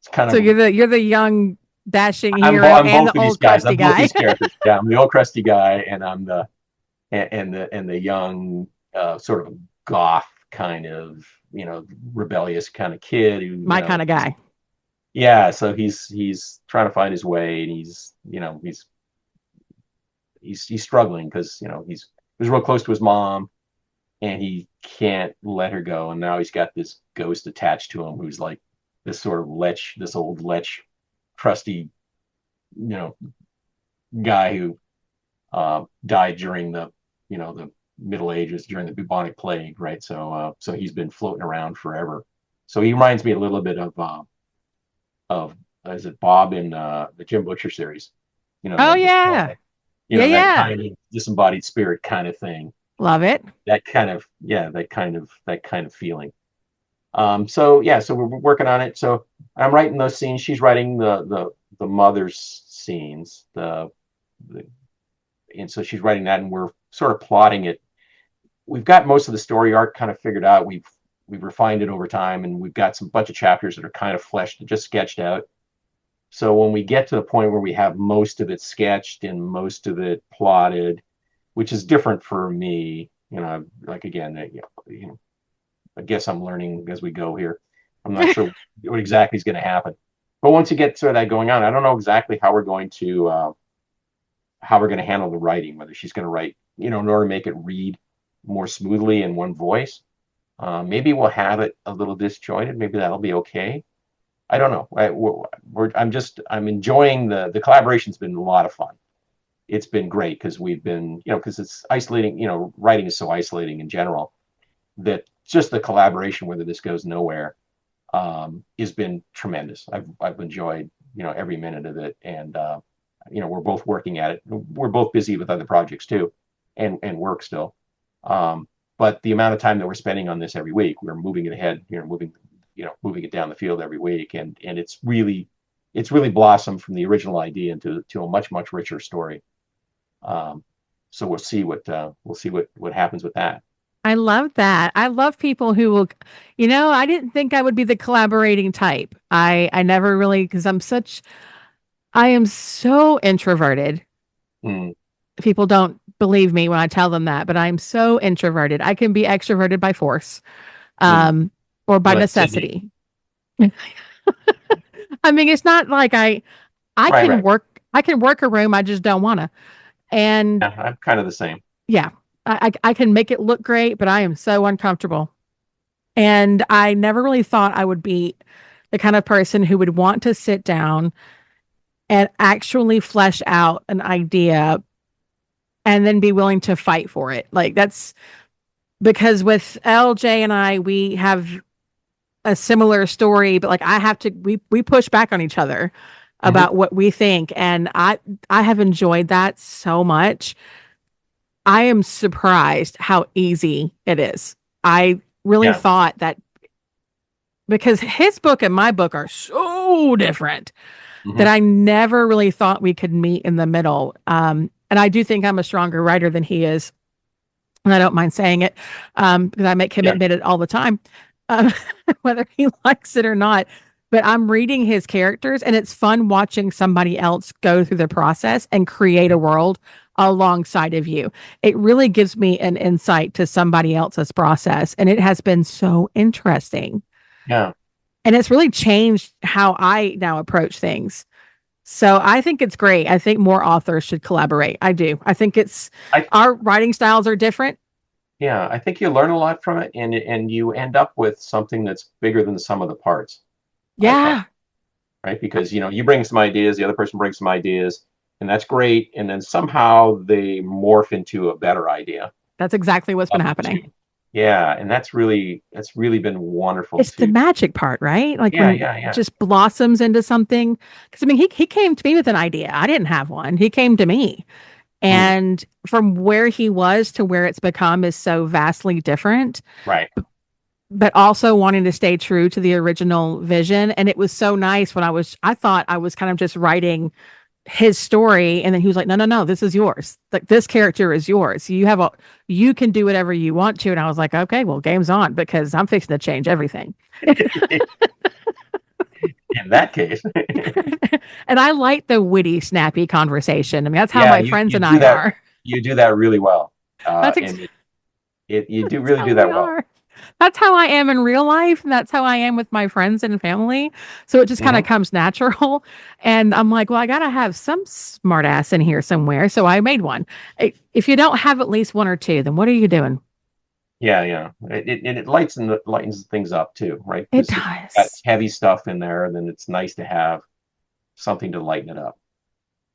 It's kind So of you're the young dashing I'm hero I'm and both the of these old guys. crusty I'm both guy. these characters. Yeah, I'm the old crusty guy, and I'm the young sort of goth kind of rebellious kind of kid who My kind of guy. yeah. So he's trying to find his way, and he's struggling because he was real close to his mom, and he can't let her go, and now he's got this ghost attached to him who's like this sort of this old lech, crusty, you know, guy who died during the Middle Ages during the bubonic plague, right? So he's been floating around forever. So he reminds me a little bit of is it Bob in the Jim Butcher series? Oh Like this, yeah. Yeah, that yeah. kind of disembodied spirit kind of thing. Love it. That kind of yeah, that kind of feeling. So yeah, so we're working on it. So I'm writing those scenes. She's writing the mother's scenes. The and so she's writing that, and we're sort of plotting it. We've got most of the story arc kind of figured out. We've refined it over time, and we've got some bunch of chapters that are kind of fleshed, just sketched out. So when we get to the point where we have most of it sketched and most of it plotted, which is different for me, like again, I guess I'm learning as we go here. I'm not sure what exactly is going to happen, but once you get sort of that going on, I don't know exactly how we're going to handle the writing. Whether she's going to write, in order to make it read more smoothly in one voice. Maybe we'll have it a little disjointed. Maybe that'll be okay. I don't know. I'm enjoying the collaboration's been a lot of fun. It's been great because we've been, because it's isolating. Writing is so isolating in general that just the collaboration, whether this goes nowhere, has been tremendous. I've enjoyed every minute of it, and we're both working at it. We're both busy with other projects too, and work still. But the amount of time that we're spending on this every week, we're moving it ahead. Moving it down the field every week, and it's really blossomed from the original idea into a much richer story. So we'll see what happens with that. I love that. I love people who will, I didn't think I would be the collaborating type. I never really, because I am so introverted. Mm, People don't believe me when I tell them that, but I'm so introverted. I can be extroverted by force, mm. um, or by You're like Sydney, necessity. I mean, it's not like I right? can Right. work a room. I just don't want to. And Yeah, I'm kind of the same. yeah, I can make it look great, but I am so uncomfortable. And I never really thought I would be the kind of person who would want to sit down and actually flesh out an idea and then be willing to fight for it. Like that's because with LJ and I, we have a similar story, but like we push back on each other Hmm. about what we think. And I have enjoyed that so much. I am surprised how easy it is. I really Yeah. thought that because his book and my book are so different that Hmm. I never really thought we could meet in the middle. And I do think I'm a stronger writer than he is. And I don't mind saying it because I make him Yeah. admit it all the time, um, whether he likes it or not. But I'm reading his characters, and it's fun watching somebody else go through the process and create a world alongside of you. It really gives me an insight to somebody else's process, and it has been so interesting. Yeah. And it's really changed how I now approach things. So I think it's great. I think more authors should collaborate. I do. I think I our writing styles are different. Yeah. I think you learn a lot from it, and you end up with something that's bigger than the sum of the parts. I think, Yeah. right? Because you bring some ideas, the other person brings some ideas, and that's great. And then somehow they morph into a better idea. That's exactly what's been Love it happening. too. Yeah, and that's really been wonderful It's the to. magic part, right? Like Yeah, when yeah, it yeah. just blossoms into something. Because I mean, he came to me with an idea. I didn't have one. He came to me, Hmm, and from where he was to where it's become is so vastly different. right. But also wanting to stay true to the original vision. And it was so nice when I thought I was kind of just writing his story. And then he was like, no, no, no, this is yours. Like this character is yours. You can do whatever you want to. And I was like, okay, well, game's on because I'm fixing to change everything. In that case, And I like the witty, snappy conversation. I mean, that's how yeah, my you friends you and do I that. are. You do that really well, That's, ex- and you do that's really how do we that well. are. That's how I am in real life. And that's how I am with my friends and family. So it just kind of Hmm. comes natural. And I'm like, well, I got to have some smart ass in here somewhere. So I made one. If you don't have at least one or two, then what are you doing? Yeah, yeah. It lightens things up too, right? It Because if you've got does. heavy stuff in there, then it's nice to have something to lighten it up.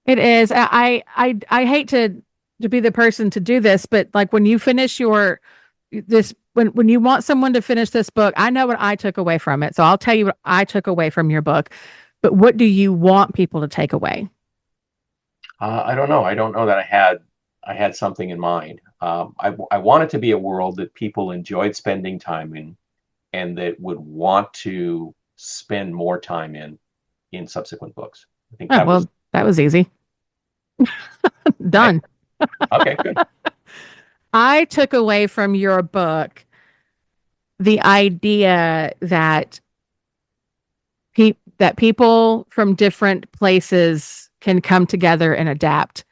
It is. I hate to be the person to do this, but like when you finish your this when you want someone to finish this book, I know what I took away from it. So I'll tell you what I took away from your book. But what do you want people to take away? I don't know. I don't know that I had something in mind. I want it to be a world that people enjoyed spending time in, and that would want to spend more time in subsequent books. I think Oh, that was well, that was easy. right. Done. Okay, good. I took away from your book the idea that people from different places can come together and adapt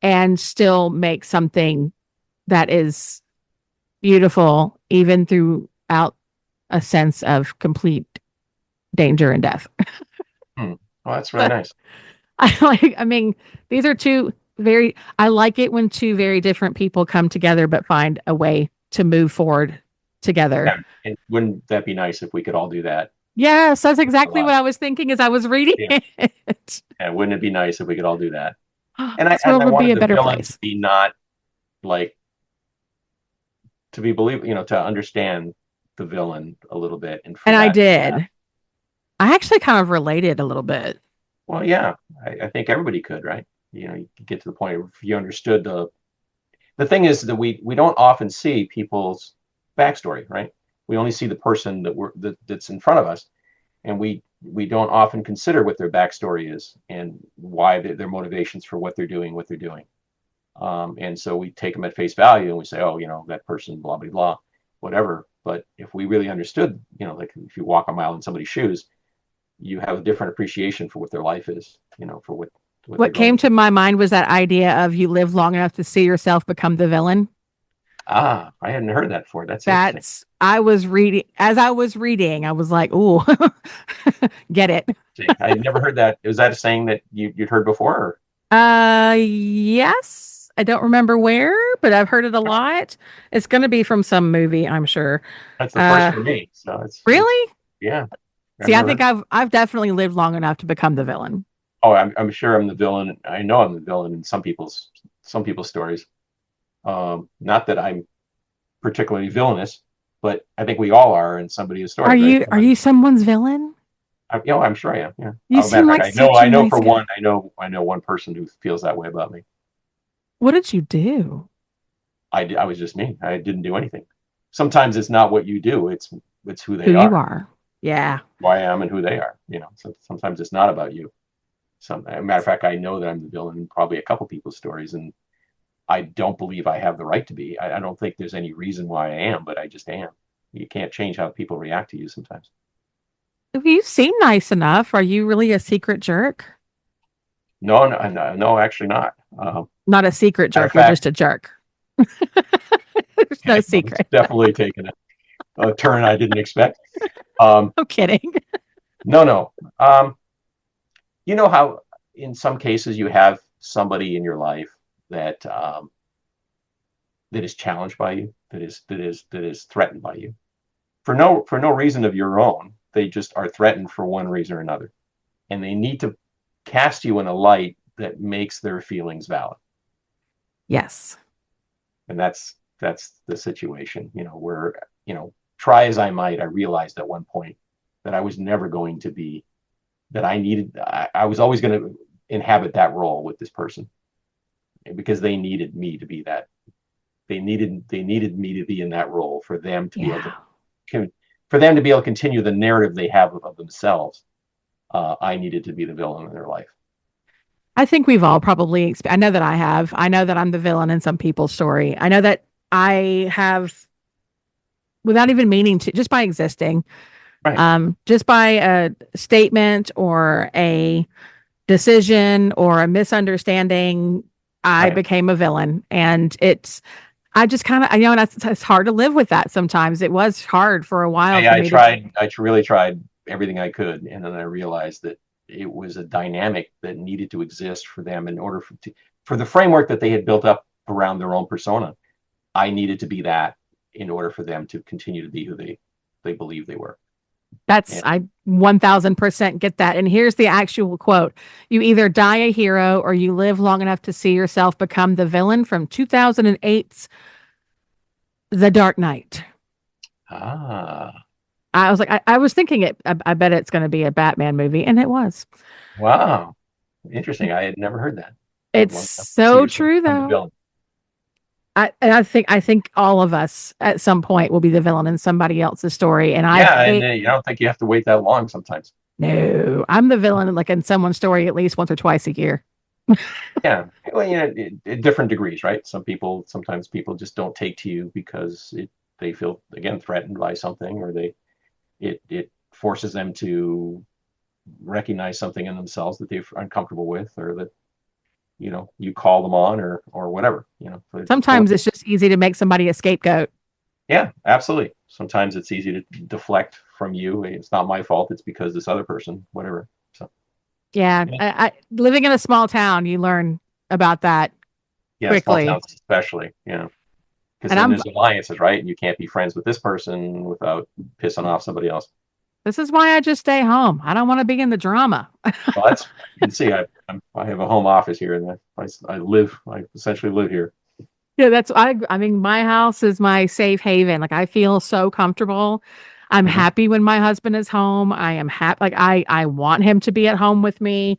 and still make something that is beautiful, even throughout a sense of complete danger and death. Hmm. Well, that's really nice. I mean, these are I like it when two very different people come together but find a way to move forward together. Yeah. And wouldn't that be nice if we could all do that Yes, that's in our exactly what I lives? was thinking as I was reading Yeah. it. And wouldn't it be nice if we could all do that? And I This and world I would be wanted a the better villain to place. be not like to be believe, to understand the villain a little bit, and for And I that to happen. did. I actually kind of related a little bit. Well, yeah, I think everybody could, right? You could get to the point where if you understood the thing is that we don't often see people's backstory, right? We only see the person that's in front of us, and we don't often consider what their backstory is and why their motivations for what they're doing. And so we take them at face value and we say, oh, that person, blah blah blah, whatever. But if we really understood, like if you walk a mile in somebody's shoes, you have a different appreciation for what their life is, for what they're What going came to through. my mind was that idea of you live long enough to see yourself become the villain. Ah, I hadn't heard that before. That's interesting. That's I was reading as I was reading, I was like, "Ooh, get it." See, I had never heard that. Was that a saying that you'd heard before? Or? Yes. I don't remember where, but I've heard it a lot. It's going to be from some movie, I'm sure. That's the first Uh, for me. So it's really? yeah. I've See, I never think heard. I've definitely lived long enough to become the villain. Oh, I'm sure I'm the villain. I know I'm the villain in some people's stories. Not that I'm particularly villainous, but I think we all are in somebody's stories, right? Are you someone's villain? I'm sure I am. Yeah. You Oh, matter seem of fact, like I know. such a I know nice for guy. one. I know one person who feels that way about me. What did you do? I was just me. I didn't do anything. Sometimes it's not what you do. It's who Who they you are, are? Yeah. who I am, and who they are. So sometimes it's not about you. Matter of fact, I know that I'm the villain in probably a couple people's stories, and I don't believe I have the right to be. I don't think there's any reason why I am, but I just am. You can't change how people react to you sometimes. You seem nice enough. Are you really a secret jerk? No, no, no, no, actually not. Not a secret Matter of jerk. You're just fact, a jerk. There's no okay, well, it's secret. definitely taken a turn I didn't expect. Um, I'm kidding. no, no. You know how in some cases you have somebody in your life that is challenged by you, that is threatened by you for no reason of your own. They just are threatened for one reason or another, and they need to cast you in a light that makes their feelings valid. Yes. And that's the situation, where, try as I might, I realized at one point that I was never going to be, that I was always going to inhabit that role with this person, because they needed me to be that. They needed me to be in that role for them to be able Yeah. to continue the narrative they have of themselves. I needed to be the villain in their life. I think we've all probably, I know that I have. I know that I'm the villain in some people's story. I know that I have, without even meaning to, just by existing, Right. just by a statement or a decision or a misunderstanding, I Right. became a villain. And I just kind of, and it's hard to live with that sometimes. It was hard for a while for I me to, tried. I really tried everything I could, and then I realized that it was a dynamic that needed to exist for them in order for the framework that they had built up around their own persona. I needed to be that in order for them to continue to be who they believe they were. that's, And I 1000% get that. And here's the actual quote: "You either die a hero or you live long enough to see yourself become the villain," from 2008's The Dark Knight. ah, I was like, I was thinking I bet it's going to be a Batman movie, and it was. wow, interesting. I had never heard that. It's Long enough to see so yourself true, become the though. villain. I think all of us at some point will be the villain in somebody else's story, and I Yeah, and hate. you don't think you have to wait that long sometimes. No, I'm the villain like in someone's story at least once or twice a year. Yeah, well, different degrees, right? Sometimes people just don't take to you because they feel, again, threatened by something, or it forces them to recognize something in themselves that they're uncomfortable with, or that you call them on, or whatever. It's totally, Sometimes it's just easy to make somebody a scapegoat. yeah, absolutely. Sometimes it's easy to deflect from you. It's not my fault. It's because this other person, whatever. So Yeah, yeah, living in a small town, you learn about that yeah, small quickly. towns especially. Because And then I'm there's alliances, right? And you can't be friends with this person without pissing off somebody else. This is why I just stay home. I don't want to be in the drama. Well, you can see I have a home office here, and I essentially live here. Yeah, I mean, my house is my safe haven. Like I feel so comfortable. I'm Hmm. happy when my husband is home. I am happy. Like I want him to be at home with me.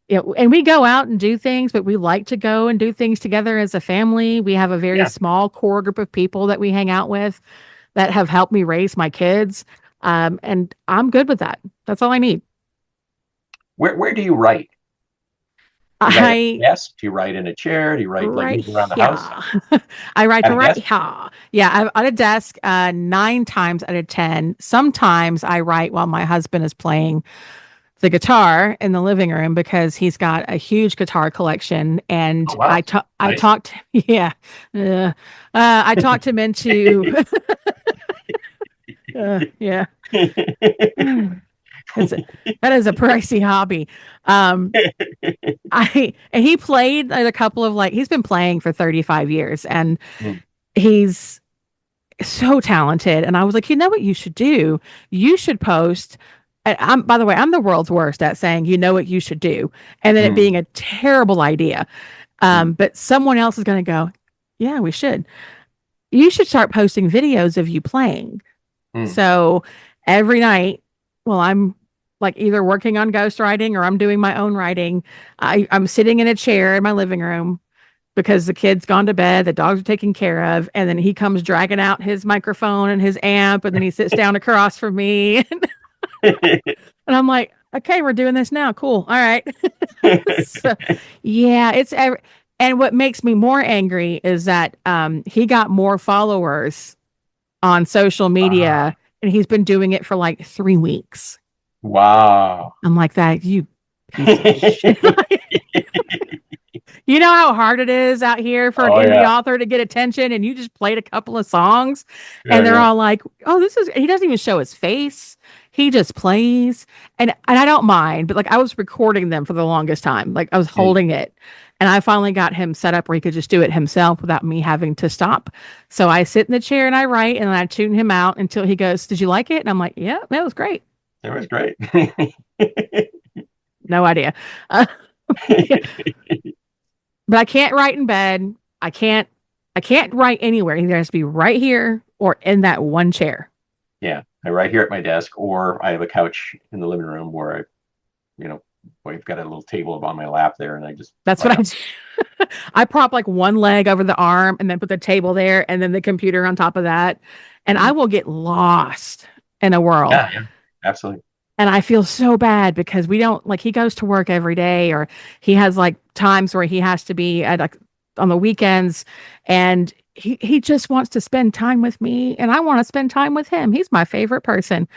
And we go out and do things, but we like to go and do things together as a family. We have a very Yeah. small core group of people that we hang out with that have helped me raise my kids. And I'm good with that. That's all I need. Where do you write? Do you write at I a desk? Do you write in a chair? Do you write like Right move around the here. house? I write At a right desk? here. Yeah, I'm at a desk 9 times out of 10. Sometimes I write while my husband is playing the guitar in the living room because he's got a huge guitar collection. Oh And wow, I nice. talked, yeah, I talked him into, yeah. It's that is a pricey hobby. Um, and he played at a couple of like he's been playing for 35 years and Mm, he's so talented. And I was like, you know what you should do? You should post. And by the way, I'm the world's worst at saying, you know what you should do, and then it being mm, a terrible idea. mm, But someone else is going to go, yeah, we should. You should start posting videos of you playing. mm. So every night, well, I'm like either working on ghostwriting or I'm doing my own writing. I'm sitting in a chair in my living room because the kid's gone to bed, the dogs are taken care of, and then he comes dragging out his microphone and his amp, and then he sits down across from me, and I'm like, okay, we're doing this now. Cool. All right. So, yeah, and what makes me more angry is that he got more followers on social Ah, media, and he's been doing it for like 3 weeks. wow. I'm like that, you piece of shit. You know how hard it is out here for an Oh indie yeah, author to get attention, and you just played a couple of songs, yeah, and they're yeah. all like, "Oh, this is." He doesn't even show his face; he just plays, and I don't mind. But like, I was recording them for the longest time, like I was Mm. holding it, and I finally got him set up where he could just do it himself without me having to stop. So I sit in the chair and I write, and I tune him out until he goes, "Did you like it?" And I'm like, "Yeah, that was great." It was great. No idea. Uh, but I can't write in bed. I can't I can't write anywhere. It either has to be right here or in that one chair. Yeah, I write here at my desk, or I have a couch in the living room where you know, I've got a little table on my lap there, and I just That's write what I on. do. I prop like one leg over the arm and then put the table there and then the computer on top of that. And I Mm. will get lost in a world. Yeah, yeah, absolutely. And I feel so bad because we don't like he goes to work every day or he has like times where he has to be at like on the weekends and he just wants to spend time with me and I want to spend time with him. He's my favorite person.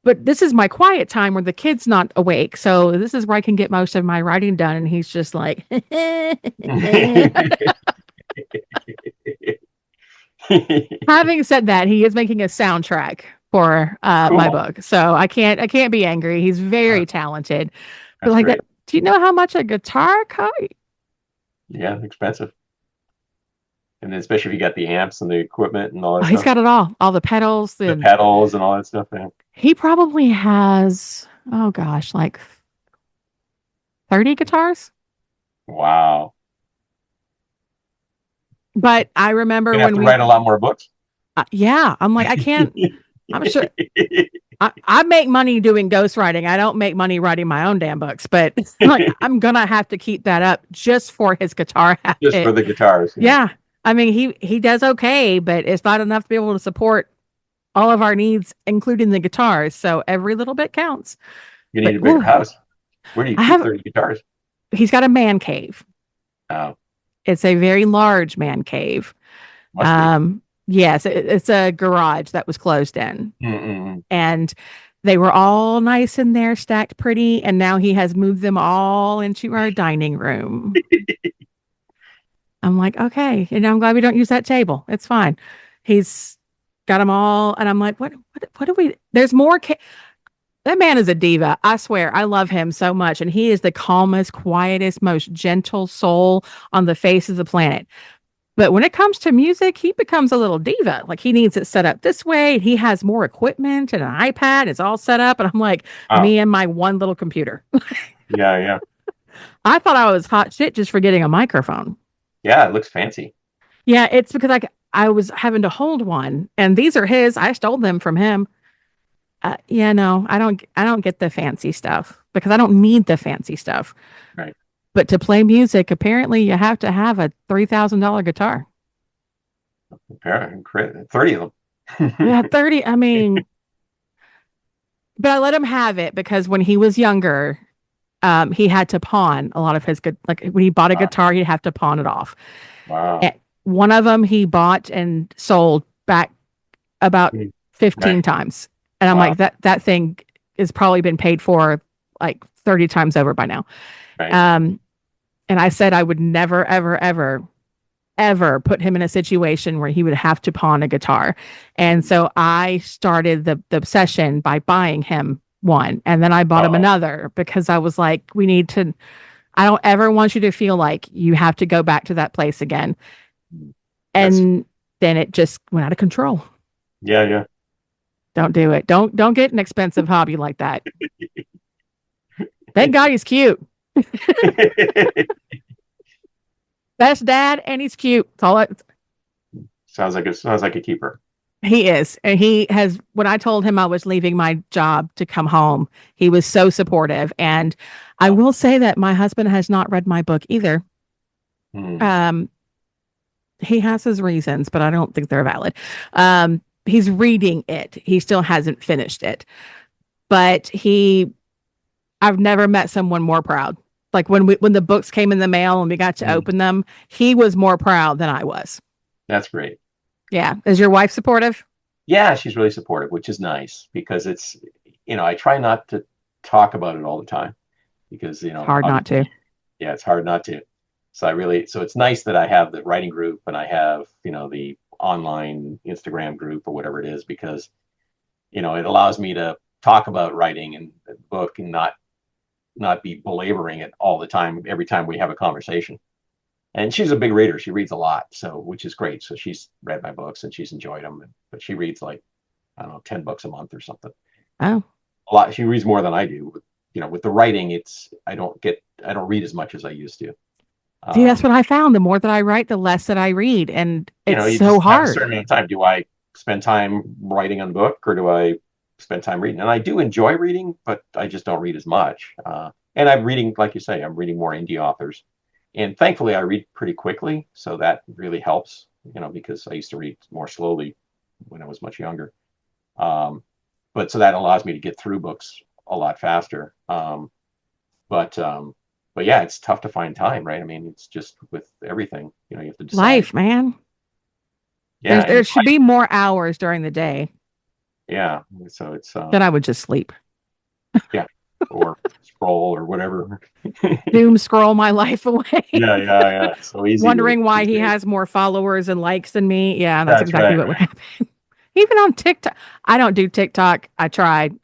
But this is my quiet time where the kid's not awake. So this is where I can get most of my writing done. And he's just like, having said that, he is making a soundtrack for my Cool. book. So I can't be angry. He's Uh, very talented. But that's like that, great. do you know how much a guitar costs? Yeah, expensive. And then especially if you got the amps and the equipment and all Oh, that he's stuff, got it all the pedals. the The pedals and all that stuff. Man. he probably has oh gosh, like 30 guitars. Wow. But I remember Gonna have when to we write a lot more books. yeah, I'm like I can't. I'm sure I make money doing ghostwriting. I don't make money writing my own damn books, but like I'm gonna have to keep that up just for his guitar Just for habit. the guitars. Yeah. Yeah. I mean he does okay, but it's not enough to be able to support all of our needs, including the guitars. So every little bit counts. You need But a bigger ooh, house. Where do you I keep have 30 guitars? he's got a man cave. Oh, It's a very large man cave. must be. Yes, it's a garage that was closed in. Mm-mm. And they were all nice in there, stacked pretty. And now he has moved them all into our dining room. I'm like, okay. And I'm glad we don't use that table. It's fine. He's got them all. And I'm like, what do we, there's more. That man is a diva. I swear. I love him so much. And he is the calmest, quietest, most gentle soul on the face of the planet. But when it comes to music, he becomes a little diva. Like he needs it set up this way. He has more equipment and an iPad. It's all set up. And I'm like, Oh, me and my one little computer. yeah, yeah. I thought I was hot shit just for getting a microphone. Yeah, it looks fancy. Yeah, it's because I was having to hold one, and these are his. I stole them from him. Yeah, no, I don't get the fancy stuff because I don't need the fancy stuff. Right. But to play music, apparently you have to have a $3,000 guitar. Apparently, 30 of them. Yeah, 30. I mean, but I let him have it because when he was younger, he had to pawn a lot of his good. Like when he bought a Wow. guitar, he'd have to pawn it off. Wow. And one of them he bought and sold back about Mm. 15 Right. times, and I'm Wow. like that thing has probably been paid for like 30 times over by now. Right. Um, and I said I would never, ever, ever, ever put him in a situation where he would have to pawn a guitar. And so I started the obsession by buying him one. And then I bought him Uh-oh. another because I was like, we need to, I don't ever want you to feel like you have to go back to that place again. That's And then it just went out of control. yeah, yeah. Don't do it. Don't get an expensive hobby like that. Thank God he's cute. Best dad and he's cute. That's all Sounds like a keeper. he is. And he has, when I told him I was leaving my job to come home, he was so supportive. And I will say that my husband has not read my book either. Hmm. He has his reasons, but I don't think they're valid. He's reading it. He still hasn't finished it. But I've never met someone more proud. Like when the books came in the mail and we got to Hmm. open them, he was more proud than I was. That's great. Yeah. Is your wife supportive? Yeah, she's really supportive, which is nice because it's, I try not to talk about it all the time because, It's hard not to. yeah, it's hard not to. So it's nice that I have the writing group and I have, the online Instagram group or whatever it is because, it allows me to talk about writing and the book and not be belaboring it all the time every time we have a conversation. And she's a big reader. She reads a lot, so which is great. So she's read my books and she's enjoyed them. But she reads like I don't know, 10 books a month or something. Oh, A lot. She reads more than I do. With the writing, I don't read as much as I used to. See, that's Um, what I found. The more that I write, the less that I read, and you it's know, you so just have a hard. certain amount of time. Do I spend time writing on the book, or do I spend time reading? And I do enjoy reading, but I just don't read as much. And I'm reading, like you say, I'm reading more indie authors, and thankfully I read pretty quickly, so that really helps. You know, because I used to read more slowly when I was much younger. Um, but so that allows me to get through books a lot faster. But but yeah, it's tough to find time, right? I mean, it's just with everything, you know, you have to decide. Life, man. Yeah, There and should be more hours during the day yeah, so it's that I would just sleep. yeah, or scroll or whatever. Doom scroll my life away, Yeah, yeah, yeah. It's so easy wondering why these he days. has more followers and likes than me. Yeah, that's That's exactly right, what would right. happen. Even on TikTok, I don't do TikTok. I tried.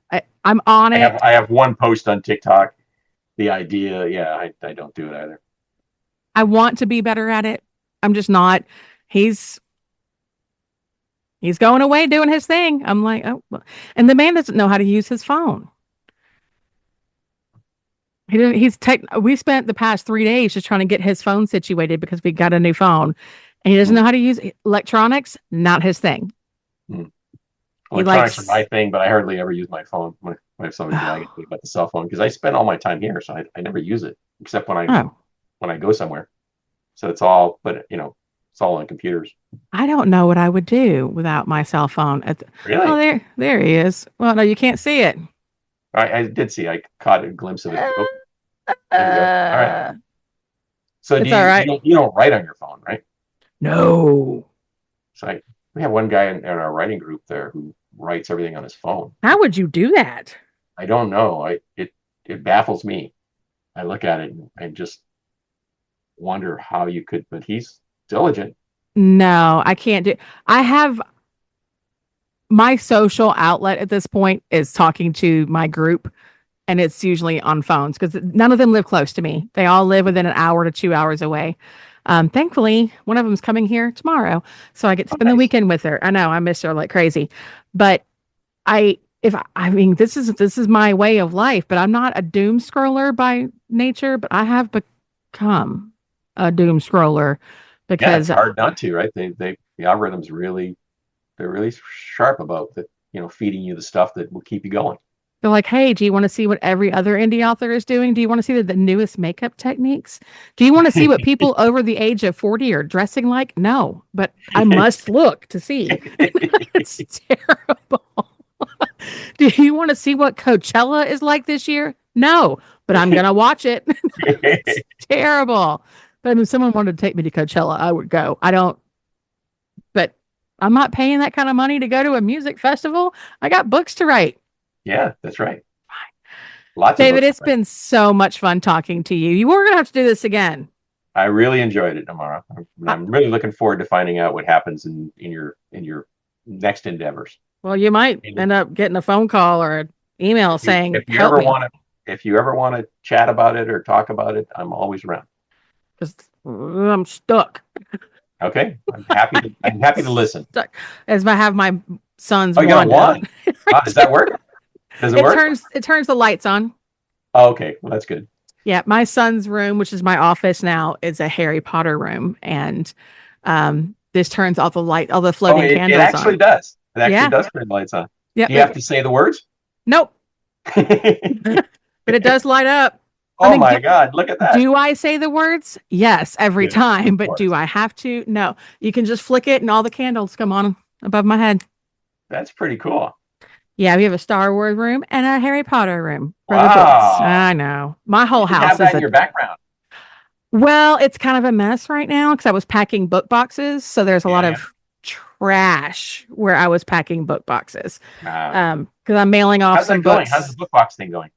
I'm on it. I have one post on TikTok. The idea, yeah, I don't do it either. I want to be better at it. I'm just not. He's he's going away doing his thing. I'm like, oh, well. And the man doesn't know how to use his phone. He didn't, he's tech. We spent the past 3 days just trying to get his phone situated because we got a new phone, and he doesn't Hmm. know how to use electronics. Not his thing. Hmm. He Electronics are my likes. thing, but I hardly ever use my phone when somebody's bragging to me about the cell phone because I spend all my time here, so I never use it except Oh, when I go somewhere. So it's all, but you know, it's all on computers. I don't know what I would do without my cell phone. Oh, Really? there he is. Well, no, you can't see it. I did see. I caught a glimpse of it. Oh, there we go. All right. Uh, So it's all right. you don't write on your phone, right? No. So we have one guy in our writing group there who writes everything on his phone. How would you do that? I don't know. It baffles me. I look at it and just wonder how you could. But he's diligent. No, I can't do. I have my social outlet at this point is talking to my group, and it's usually on phones because none of them live close to me. They all live within an hour to 2 hours away. Thankfully, one of them's coming here tomorrow, so I get to Oh, spend the nice. weekend with her. I know I miss her like crazy, but I mean this is my way of life. But I'm not a doom scroller by nature, but I have become a doom scroller Yeah, it's because hard not to, right? The algorithms they're really sharp about that. You know, feeding you the stuff that will keep you going. they're like, hey, do you want to see what every other indie author is doing? Do you want to see the newest makeup techniques? Do you want to see what people over the age of 40 are dressing like? No, but I must look to see. It's terrible. Do you want to see what Coachella is like this year? No, but I'm going to watch it. It's terrible. But I mean, if someone wanted to take me to Coachella, I would go. I don't, but I'm not paying that kind of money to go to a music festival. I got books to write. Yeah, that's right. Lots of David, books to it's write. been so much fun talking to you. You were going to have to do this again. I really enjoyed it, Amara. Uh, I'm really looking forward to finding out what happens in your next endeavors. well, you might And end up getting a phone call or an email saying, if you help ever me, want to chat about it or talk about it, I'm always around. because I'm stuck. Okay, I'm happy to listen. Stuck. As I have my son's Oh, you got a Wanda. wand. Does that work? Does it work? It turns the lights on. Oh, okay, well that's good. Yeah, my son's room, which is my office now, is a Harry Potter room, and this turns all the Oh, floating it candles actually on. does. It actually Yeah, does turn the lights on. yeah. Do you have to say the words? Nope, but it does light up. I Oh mean, my God! Look at that. do I say the words? Yes, every Yeah, time. of But do course. I have to? No. You can just flick it, and all the candles come on above my head. That's pretty cool. Yeah, we have a Star Wars room and a Harry Potter room for the boys. Wow. I know. My You whole should have house is that in a your background. well, it's kind of a mess right now because I was packing book boxes. So there's a lot Yeah. of trash where I was packing book boxes. Uh, Because I'm mailing off how's that some going? How's the books. book box thing going?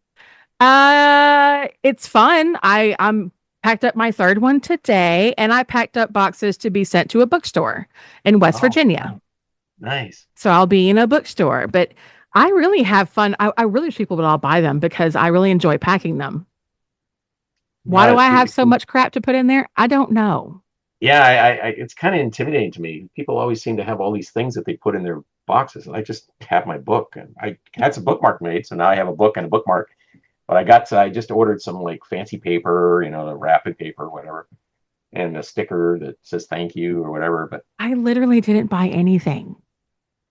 It's fun. I'm packed up my third one today, and I packed up boxes to be sent to a bookstore in West Oh, Virginia. nice. So I'll be in a bookstore, but I really have fun. I really wish people would all buy them because I really enjoy packing them. Why No, do it's I have really so cool. much crap to put in there? I don't know. Yeah, it's kind of intimidating to me. People always seem to have all these things that they put in their boxes, and I just have my book, and I had some bookmark made, so now I have a book and a bookmark. But I just ordered some like fancy paper, you know, the wrapping paper, whatever. and a sticker that says thank you or whatever. But I literally didn't buy anything.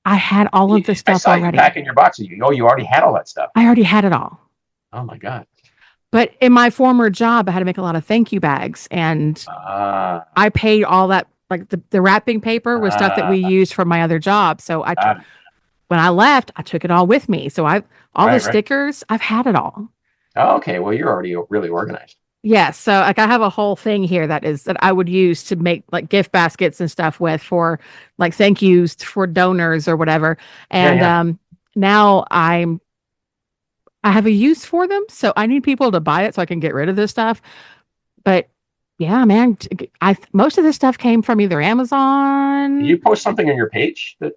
I had all of the I stuff saw you already. packing your box. You already had all that stuff. I already had it all. Oh my God. But in my former job, I had to make a lot of thank you bags, and Ah, I paid all that. Like the wrapping paper was stuff that we ah, used from my other job. So got it. when I left, I took it all with me. So all the Right, right. stickers, I've had it all. Oh, okay. Well, you're already really organized. Yes. So like I have a whole thing here that I would use to make like gift baskets and stuff with for like thank yous for donors or whatever. Yeah, And yeah. now I have a use for them. So I need people to buy it so I can get rid of this stuff. But yeah, man, I most of this stuff came from either Did Amazon. you post something on your page that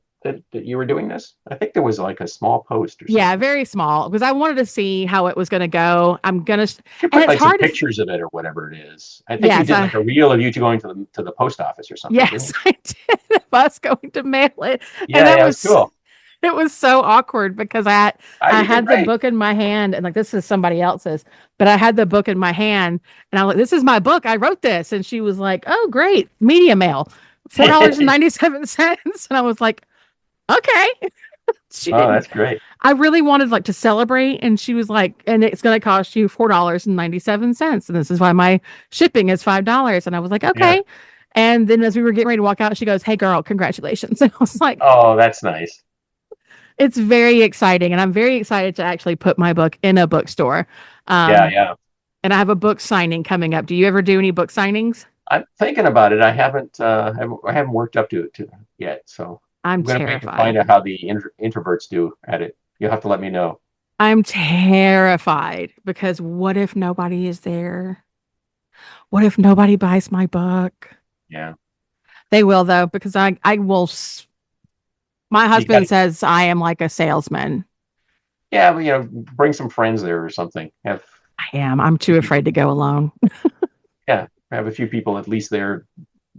you were doing this? I think there was like a small post or Yeah, something. very small because I wanted to see how it was going to go. You And put it's like some hard to, pictures of it or whatever it is. I think you yes, did like a reel of you two going to the post office or something, didn't yes, you? I did of us going to mail it. And Yeah, yeah, it was cool. it was so awkward because I You did had the great. book in my hand and like this is somebody else's, but I had the book in my hand and I was like, this is my book. I wrote this. And she was like, oh, great. Media mail, $4.97. And I was like, okay. She Oh, didn't. that's great. I really wanted like to celebrate. And she was like, and it's going to cost you $4.97. And this is why my shipping is $5. And I was like, Yeah. okay. And then as we were getting ready to walk out, she goes, hey, girl, congratulations. And I was like, Oh, that's nice. it's very exciting. And I'm very excited to actually put my book in a bookstore. Yeah, Um, yeah. and I have a book signing coming up. Do you ever do any book signings? I'm thinking about it. I haven't worked up to it yet. So I'm I'm gonna terrified. find out how the introverts do at it. You'll have to let me know. I'm terrified because what if nobody is there? What if nobody buys my book? Yeah. They will though, because I will. My You got husband says I am like a salesman. Yeah, but bring some friends there or something. Have I am. I'm a too few, afraid to go alone. yeah, have a few people at least there,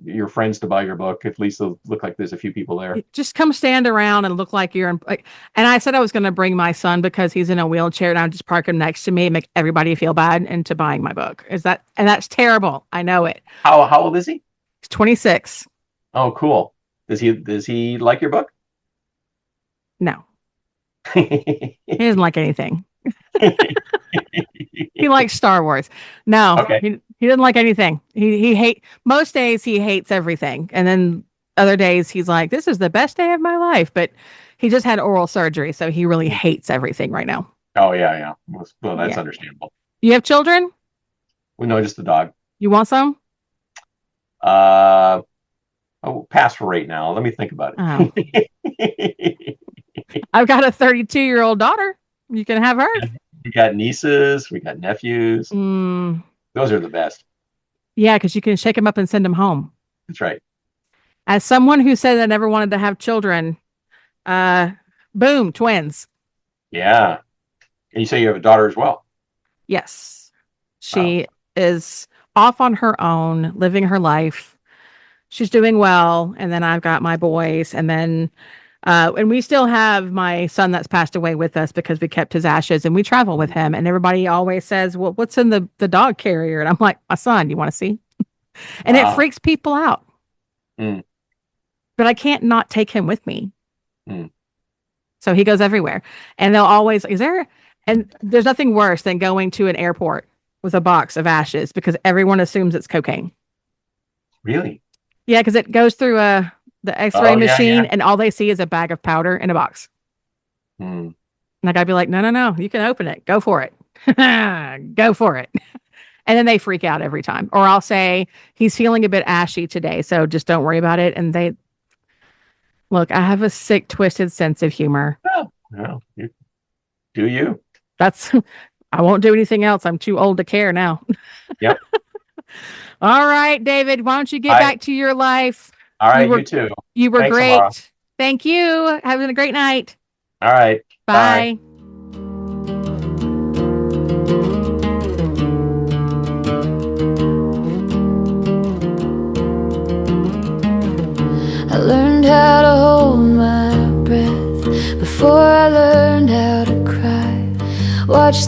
your friends to buy your book. At least it'll look like there's a few people there. Just come stand around and look like you're in. Like, and I said I was going to bring my son because he's in a wheelchair and I'd just park him next to me and make everybody feel bad into buying my book. And that's terrible. I know it. How old is he? He's 26. Oh, cool. Does he like your book? No, he doesn't like anything. He likes Star Wars. No, Okay. he doesn't like anything. Most days he hates everything. And then other days he's like, this is the best day of my life. But he just had oral surgery, so he really hates everything right now. Oh, yeah, yeah. Well, that's Yeah. understandable. You have children? We know just the dog. You want some? Uh, oh, pass for right now. Let me think about Oh. it. I've got a 32-year-old daughter. You can have her. We got nieces, we got nephews. Mm, Those are the best. yeah, because you can shake them up and send them home. That's right. As someone who said I never wanted to have children, uh, boom, twins. Yeah. And you say you have a daughter as well. Yes. Wow. She is off on her own, living her life. She's doing well. And then I've got my boys. And we still have my son that's passed away with us because we kept his ashes and we travel with him. And everybody always says, well, what's in the dog carrier? And I'm like, my son, you want to see? And it Wow. freaks people out. Mm, But I can't not take him with me. mm. So he goes everywhere. And they'll always, and there's nothing worse than going to an airport with a box of ashes because everyone assumes it's cocaine. Really? Yeah, because it goes through the X-ray Oh, yeah, machine, yeah. and all they see is a bag of powder in a box. Mm. And I'd be like, no, no, no, you can open it. Go for it. Go for it. And then they freak out every time. Or I'll say, he's feeling a bit ashy today, so just don't worry about it. And they look, I have a sick, twisted sense of humor. Oh, well, you do you? That's, I won't do anything else. I'm too old to care now. Yep. All right, David, why don't you get All right. back to your life? All You right, were you too. you were Thanks, Amara. great. Thank you. Having a great night. All right. Bye. Bye. I learned how to hold my breath before I learned how to cry. Watch the